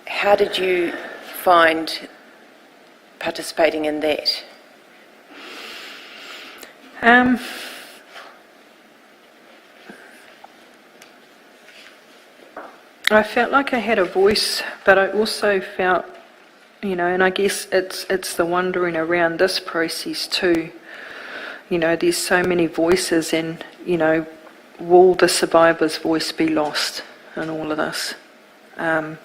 How did you find participating in that? I felt like I had a voice, but I also felt, and I guess it's the wondering around this process too. There's so many voices, and, will the survivor's voice be lost in all of this? And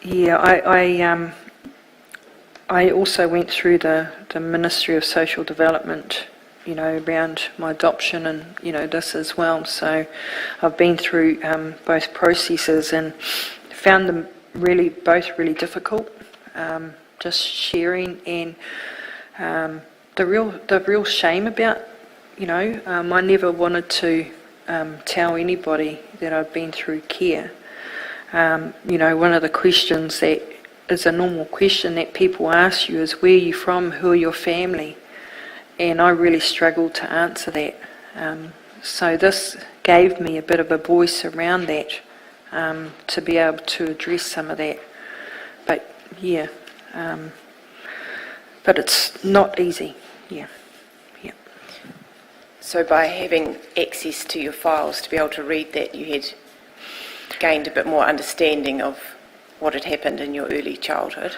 yeah, I also went through the Ministry of Social Development, around my adoption and, this as well. So I've been through both processes and found them both really difficult. Just sharing, and the real shame about, I never wanted to tell anybody that I'd been through care. One of the questions that is a normal question that people ask you is, where are you from, who are your family? And I really struggled to answer that. So this gave me a bit of a voice around that, to be able to address some of that. But yeah, but it's not easy. Yeah. So by having access to your files to be able to read that, you had gained a bit more understanding of what had happened in your early childhood?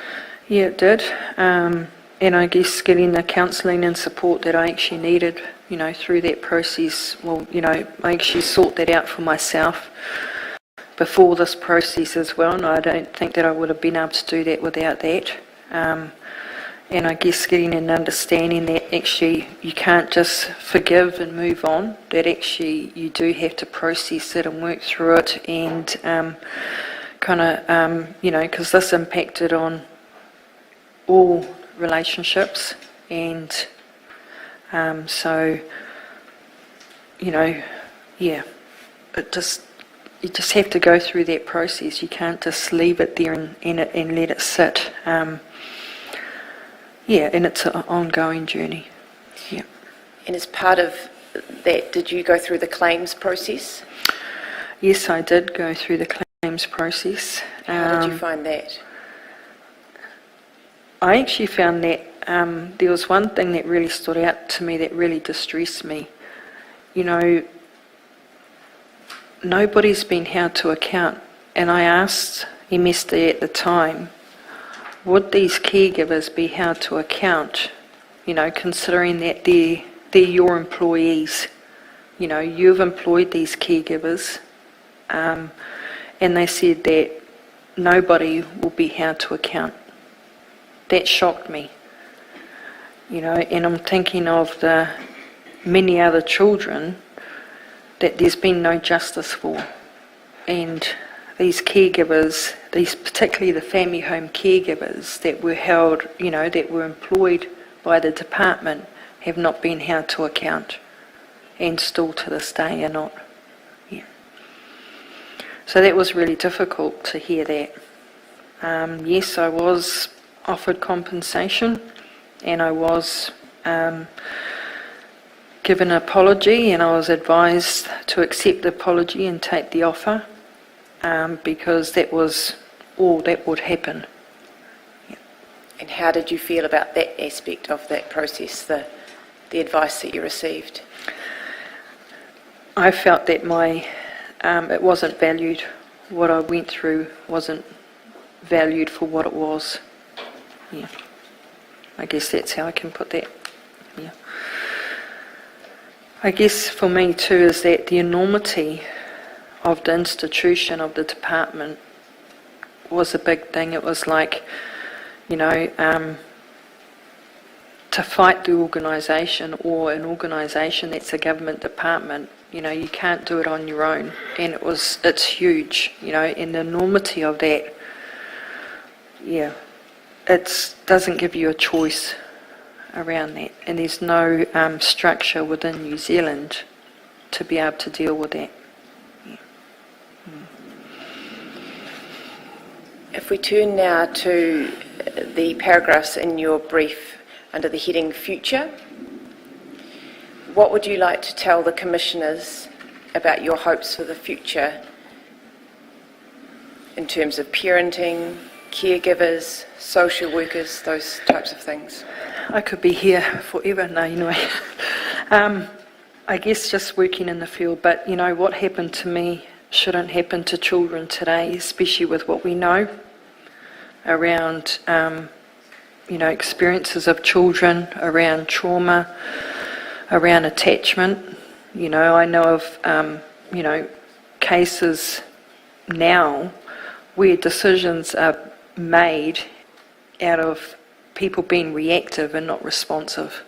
Yeah, it did. And I guess getting the counselling and support that I actually needed, through that process. Well, I actually sought that out for myself before this process as well, and I don't think that I would have been able to do that without that. And I guess getting an understanding that actually you can't just forgive and move on, that actually you do have to process it and work through it, and because this impacted on all relationships, and you just have to go through that process. You can't just leave it there and let it sit. And it's an ongoing journey. Yeah. And as part of that, did you go through the claims process? Yes, I did go through the claims process. How did you find that? I actually found that there was one thing that really stood out to me that really distressed me. Nobody's been held to account, and I asked MSD at the time, would these caregivers be held to account, considering that they're your employees? You've employed these caregivers, and they said that nobody will be held to account. That shocked me, and I'm thinking of the many other children that there's been no justice for, and these caregivers, particularly the family home caregivers that were held, that were employed by the department, have not been held to account, and still to this day are not. Yeah. So that was really difficult to hear that. Yes, I was offered compensation, and I was given an apology, and I was advised to accept the apology and take the offer, because that was all that would happen. And how did you feel about that aspect of that process, the advice that you received? I felt that it wasn't valued. What I went through wasn't valued for what it was. Yeah. I guess that's how I can put that. Yeah. I guess for me too is that the enormity of the institution, of the department, was a big thing. It was like, to fight the organisation, or an organisation that's a government department, you can't do it on your own. And it's huge, and the enormity of that, yeah, it doesn't give you a choice around that. And there's no structure within New Zealand to be able to deal with that. Yeah. If we turn now to the paragraphs in your brief under the heading Future, what would you like to tell the Commissioners about your hopes for the future in terms of parenting, caregivers, social workers, those types of things? I could be here forever. No, anyway. I guess just working in the field, but what happened to me shouldn't happen to children today, especially with what we know around experiences of children, around trauma, around attachment. I know of cases now where decisions are made out of people being reactive and not responsive,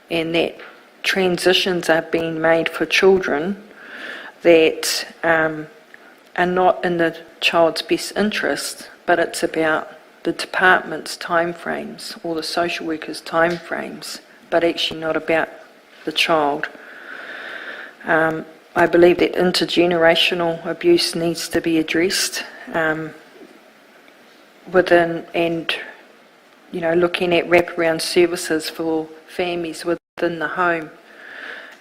and that transitions are being made for children that are not in the child's best interest, but it's about the department's timeframes or the social worker's timeframes, but actually not about the child. I believe that intergenerational abuse needs to be addressed within, and looking at wraparound services for families within the home,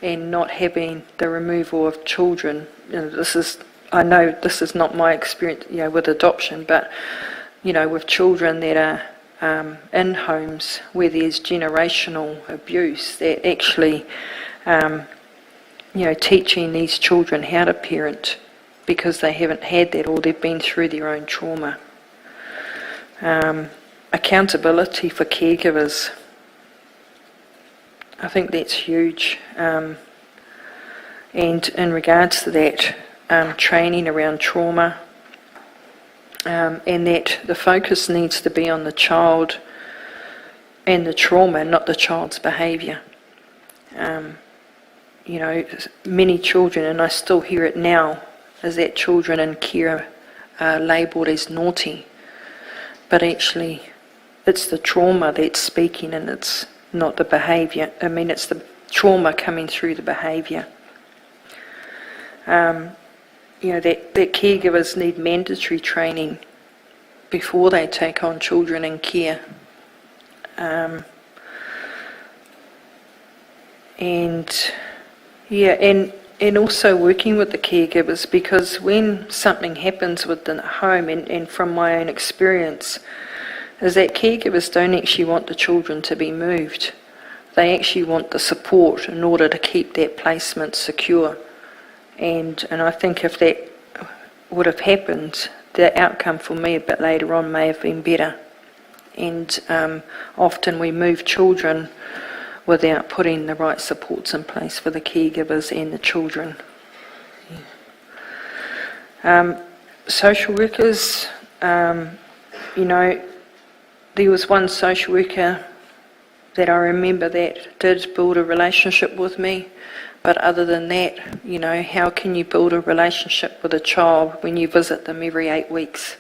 and not having the removal of children. I know this is not my experience, with adoption, but with children that are in homes where there's generational abuse, that actually, teaching these children how to parent because they haven't had that, or they've been through their own trauma. Accountability for caregivers, I think that's huge. And in regards to that, training around trauma, and that the focus needs to be on the child and the trauma, not the child's behaviour. Many children, and I still hear it now, is that children in care are labelled as naughty, but actually it's the trauma that's speaking, and it's not the behaviour. It's the trauma coming through the behaviour. That caregivers need mandatory training before they take on children in care. And also working with the caregivers, because when something happens within the home, and from my own experience, is that caregivers don't actually want the children to be moved. They actually want the support in order to keep that placement secure. And I think if that would have happened, the outcome for me a bit later on may have been better. And often we move children without putting the right supports in place for the caregivers and the children. Social workers, there was one social worker that I remember that did build a relationship with me. But other than that, how can you build a relationship with a child when you visit them every 8 weeks?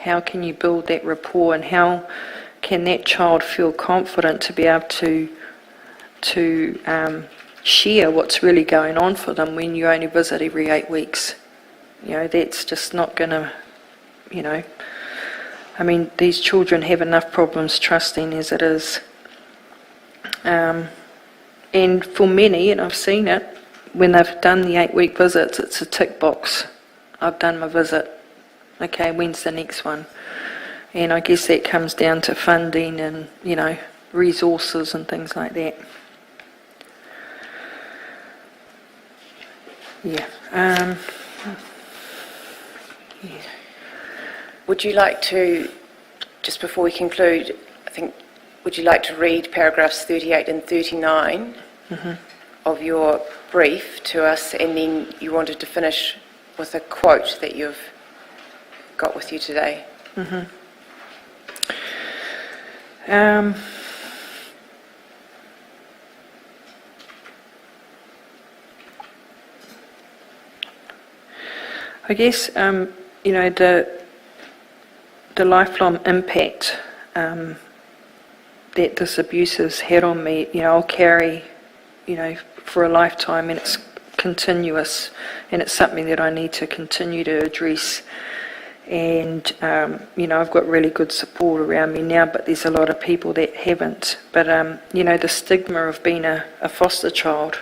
How can you build that rapport, and how can that child feel confident to be able to share what's really going on for them when you only visit every 8 weeks? You know, that's just not going to, you know, I mean, these children have enough problems trusting as it is. And for many, and I've seen it, when they've done the 8-week visits, it's a tick box. I've done my visit. Okay, when's the next one? And I guess that comes down to funding and, you know, resources and things like that. Yeah. Yeah. Would you like to, just before we conclude, I think, would you like to read paragraphs 38 and 39 of your brief to us, and then you wanted to finish with a quote that you've got with you today? I guess, you know, the lifelong impact that this abuse has had on me, you know, I'll carry, you know, for a lifetime, and it's continuous, and it's something that I need to continue to address. And, you know, I've got really good support around me now, but there's a lot of people that haven't. But, you know, the stigma of being a foster child,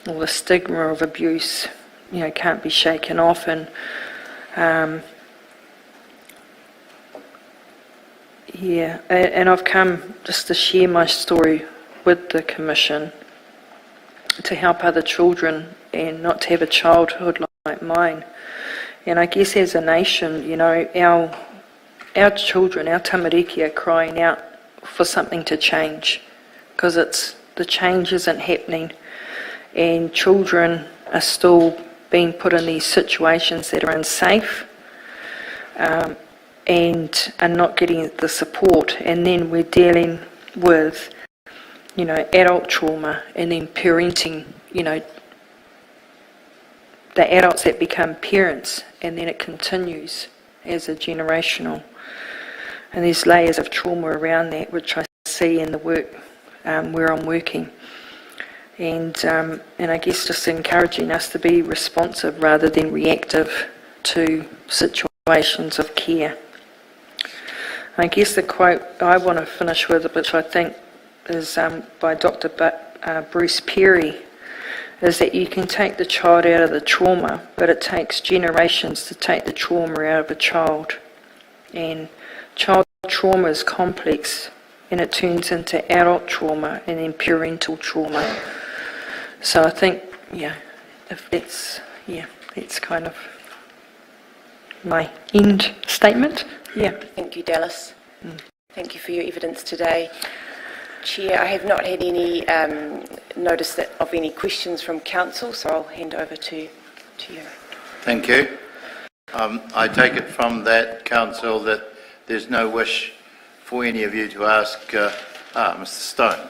or the stigma of abuse, you know, can't be shaken off. And, yeah, and I've come just to share my story with the Commission to help other children and not to have a childhood like mine. And I guess as a nation, you know, our children, our tamariki are crying out for something to change, because the change isn't happening, and children are still being put in these situations that are unsafe, and are not getting the support. And then we're dealing with, you know, adult trauma, and then parenting, you know, the adults that become parents, and then it continues as a generational. And there's layers of trauma around that, which I see in the work where I'm working. And I guess just encouraging us to be responsive rather than reactive to situations of care. I guess the quote I want to finish with, which I think is by Dr. Bruce Perry, is that you can take the child out of the trauma, but it takes generations to take the trauma out of a child. And child trauma is complex, and it turns into adult trauma and then parental trauma. So I think, yeah, if that's kind of my end statement. Yeah. Thank you, Dallas. Thank you for your evidence today. Chair, I have not had any notice of any questions from Council, so I'll hand over to you. Thank you. I take it from that, Council, that there's no wish for any of you to ask Mr. Stone.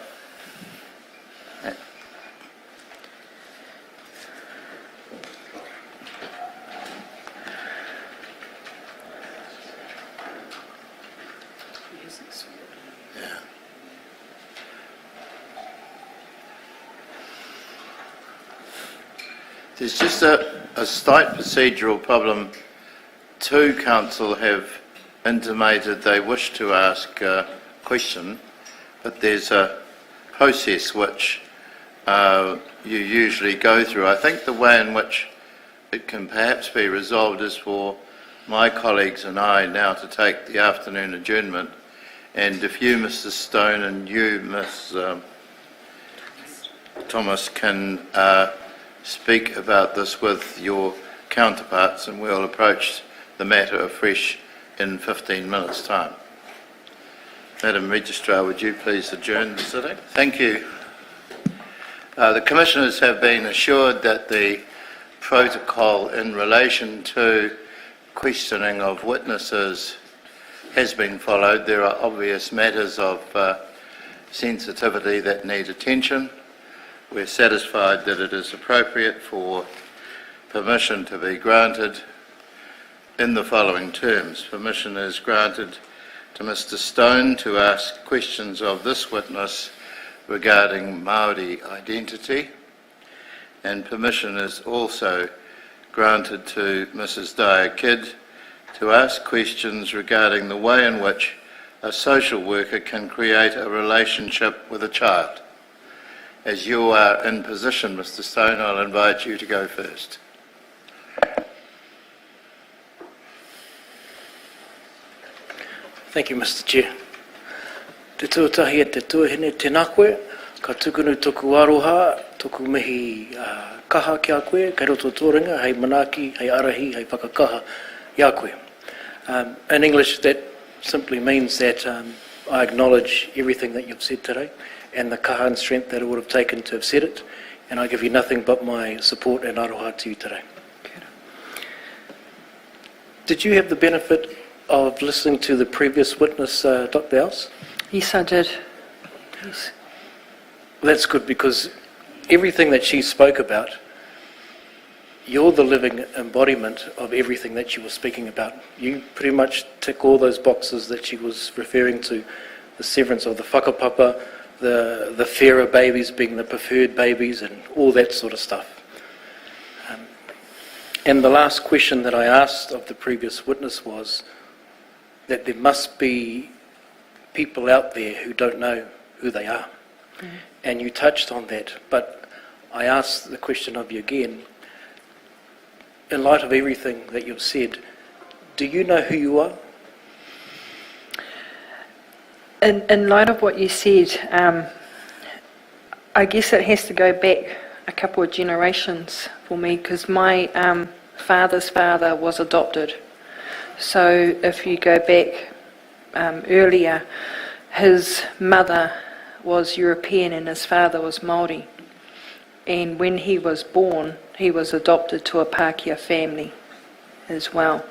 There's just a slight procedural problem. Two Council have intimated they wish to ask a question, but there's a process which you usually go through. I think the way in which it can perhaps be resolved is for my colleagues and I now to take the afternoon adjournment, and if you, Mr. Stone, and you, Ms. Thomas, can speak about this with your counterparts, and we'll approach the matter afresh in 15 minutes' time. Madam Registrar, would you please adjourn the sitting? Thank you. The Commissioners have been assured that the protocol in relation to questioning of witnesses has been followed. There are obvious matters of sensitivity that need attention. We're satisfied that it is appropriate for permission to be granted in the following terms. Permission is granted to Mr. Stone to ask questions of this witness regarding Māori identity, and permission is also granted to Mrs. Dyer Kidd to ask questions regarding the way in which a social worker can create a relationship with a child. As you are in position, Mr. Stone, I'll invite you to go first. Thank you, Mr. Chair. Te tuatahi e te tuahine tēnā koe, ka tukunu toku aroha, toku mihi kaha kia koe, kei roto tōringa, hei manaki, hei arahi, hei whakakaha ia koe. In English, that simply means that I acknowledge everything that you've said today and the kaha and strength that it would have taken to have said it, and I give you nothing but my support and aroha to you today. Did you have the benefit of listening to the previous witness, Dr. House? Yes, I did. Yes. Well, that's good, because everything that she spoke about, you're the living embodiment of everything that she was speaking about. You pretty much tick all those boxes that she was referring to, the severance of the whakapapa, the fairer babies being the preferred babies, and all that sort of stuff. And the last question that I asked of the previous witness was that there must be people out there who don't know who they are. And you touched on that, but I asked the question of you again. In light of everything that you've said, do you know who you are? In light of what you said, I guess it has to go back a couple of generations for me, because my father's father was adopted. So if you go back earlier, his mother was European and his father was Māori. And when he was born, he was adopted to a Pākehā family as well.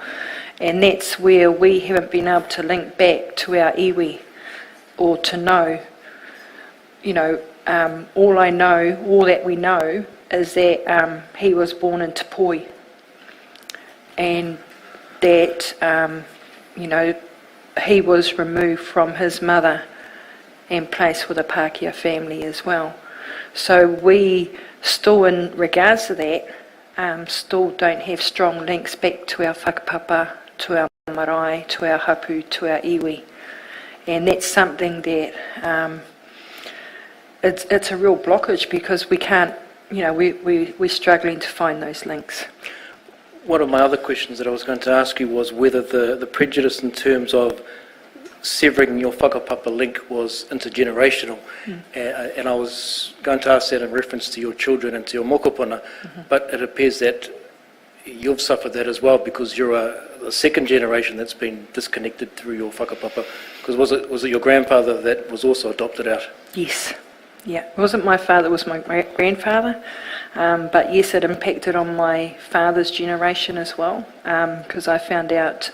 And that's where we haven't been able to link back to our iwi, or to know, all that we know is that he was born in Te Poi. And that, he was removed from his mother and placed with a Pākehā family as well. So we still, in regards to that, still don't have strong links back to our whakapapa, to our marae, to our hapu, to our iwi. And that's something that it's a real blockage, because we can't, we're struggling to find those links. One of my other questions that I was going to ask you was whether the prejudice in terms of severing your whakapapa link was intergenerational. And I was going to ask that in reference to your children and to your mokopuna, but it appears that you've suffered that as well, because you're a second generation that's been disconnected through your whakapapa. Because was it your grandfather that was also adopted out? Yes. Yeah, it wasn't my father, it was my grandfather. But yes, it impacted on my father's generation as well, because I found out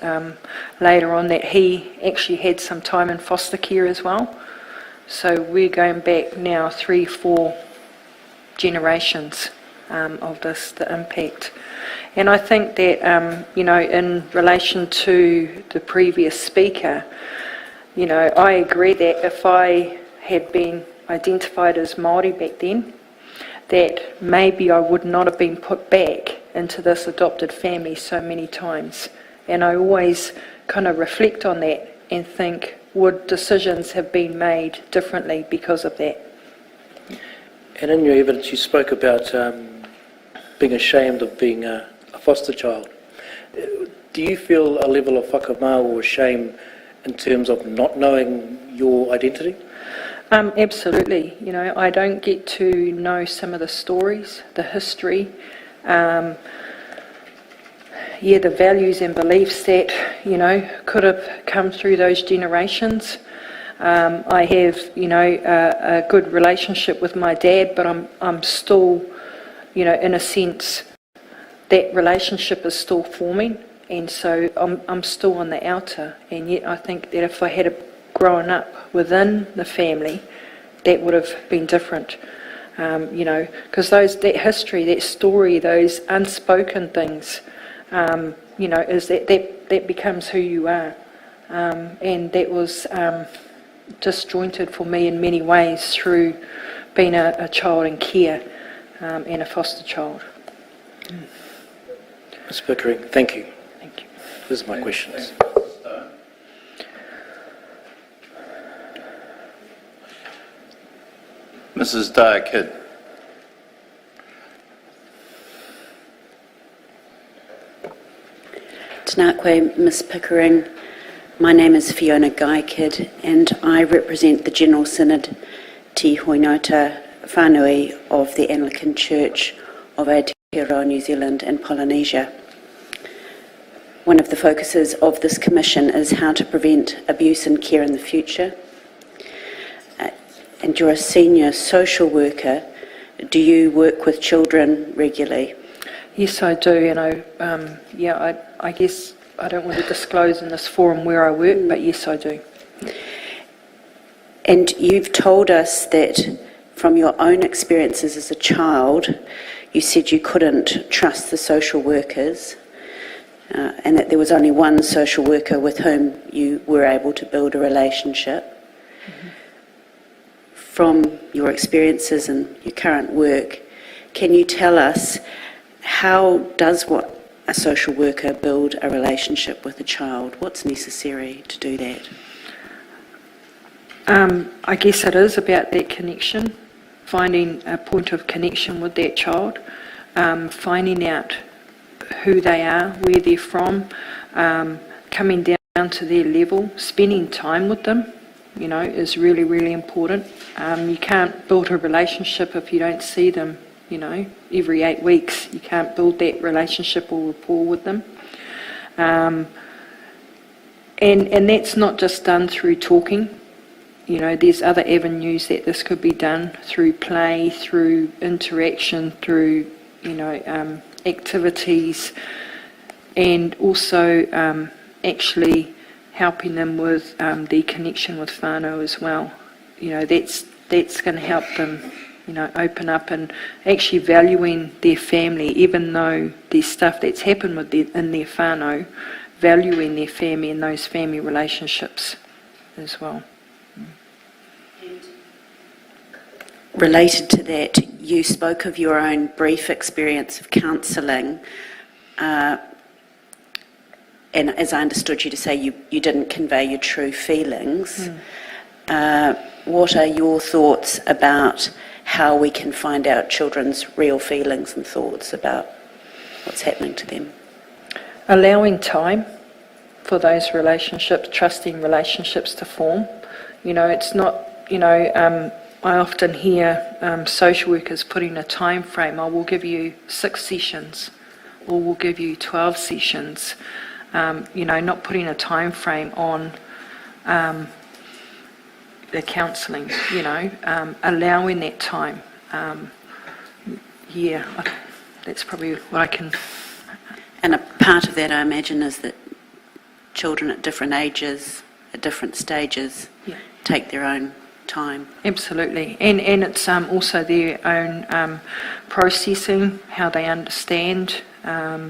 later on that he actually had some time in foster care as well. So we're going back now 3-4 generations of this, the impact. And I think that, in relation to the previous speaker, I agree that if I had been identified as Māori back then, that maybe I would not have been put back into this adopted family so many times. And I always kind of reflect on that and think, would decisions have been made differently because of that? And in your evidence you spoke about being ashamed of being a foster child. Do you feel a level of whakamā or shame in terms of not knowing your identity? Absolutely. I don't get to know some of the stories, the history, the values and beliefs that, could have come through those generations. I have, a good relationship with my dad, but I'm still, in a sense, that relationship is still forming, and so I'm still on the outer. And yet I think that if I had grown up within the family, that would have been different, because that history, that story, those unspoken things, is that becomes who you are, and that was disjointed for me in many ways through being a child in care and a foster child. Ms Pickering, thank you. Thank you. Those are my questions. Mrs. Dyer-Kidd. Tēnā koe, Ms Pickering. My name is Fiona Guy-Kidd and I represent the General Synod Te Hoinota Whānui of the Anglican Church of Aotearoa, New Zealand and Polynesia. One of the focuses of this commission is how to prevent abuse and care in the future. And you're a senior social worker. Do you work with children regularly? Yes, I do, and I guess I don't want to disclose in this forum where I work, but yes, I do. And you've told us that from your own experiences as a child, you said you couldn't trust the social workers, and that there was only one social worker with whom you were able to build a relationship. Mm-hmm. From your experiences and your current work, can you tell us how does a social worker build a relationship with a child? What's necessary to do that? I guess it is about that connection, finding a point of connection with that child, finding out who they are, where they're from, coming down to their level, spending time with them, is really, really important. You can't build a relationship if you don't see them, every 8 weeks. You can't build that relationship or rapport with them. And that's not just done through talking. There's other avenues that this could be done through play, through interaction, through, activities, and also actually helping them with the connection with whānau as well. That's going to help them, open up and actually valuing their family, even though there's stuff that's happened in their whānau, valuing their family and those family relationships as well. Related to that, you spoke of your own brief experience of counselling, and as I understood you to say, you didn't convey your true feelings. What are your thoughts about how we can find out children's real feelings and thoughts about what's happening to them? Allowing time for those relationships, trusting relationships to form. It's not, I often hear social workers putting a time frame. We'll give you 6 sessions, or we'll give you 12 sessions. Not putting a time frame on the counselling, allowing that time. That's probably what I can... And a part of that, I imagine, is that children at different ages, at different stages, take their own time. Absolutely. And it's also their own processing, how they understand. There are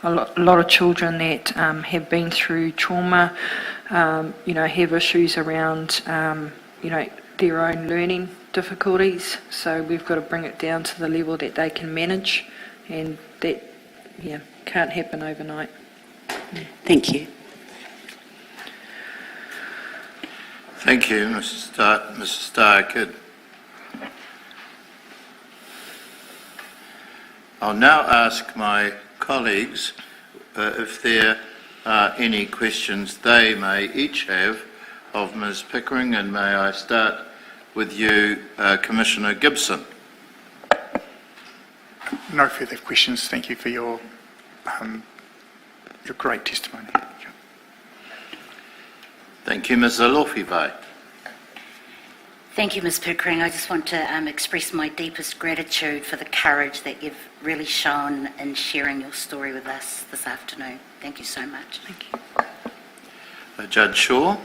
a lot of children that have been through trauma, have issues around, their own learning difficulties. So we've got to bring it down to the level that they can manage, and that, can't happen overnight. Thank you. Thank you, Mrs. Dyer-Kidd. I'll now ask my colleagues if there are any questions they may each have of Ms. Pickering, and may I start with you, Commissioner Gibson. No further questions. Thank you for your great testimony. Thank you, Ms. Alofiwai. Thank you, Ms. Pickering. I just want to express my deepest gratitude for the courage that you've really shown in sharing your story with us this afternoon. Thank you so much. Thank you. Judge Shaw.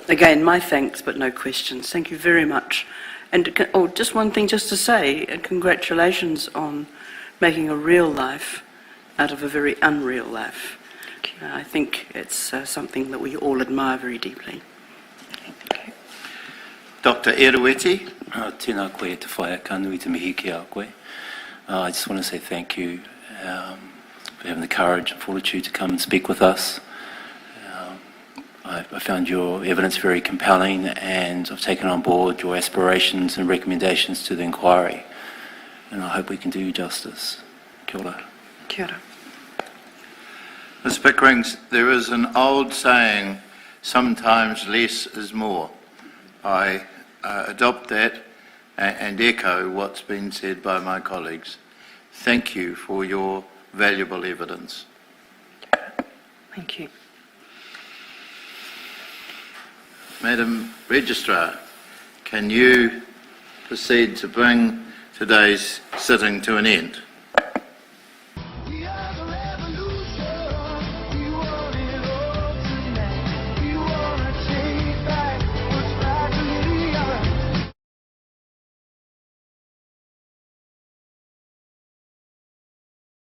Again, my thanks, but no questions. Thank you very much. And just one thing just to say, congratulations on making a real life out of a very unreal life. I think it's something that we all admire very deeply. Dr. Erueti. Tēnā koe te whaia, ka nui te mihi ki a koe. I just want to say thank you for having the courage and fortitude to come and speak with us. I found your evidence very compelling, and I've taken on board your aspirations and recommendations to the inquiry, and I hope we can do you justice. Kia ora. Kia ora. Ms Pickering, there is an old saying, sometimes less is more. I adopt that and echo what's been said by my colleagues. Thank you for your valuable evidence. Thank you. Madam Registrar, can you proceed to bring today's sitting to an end?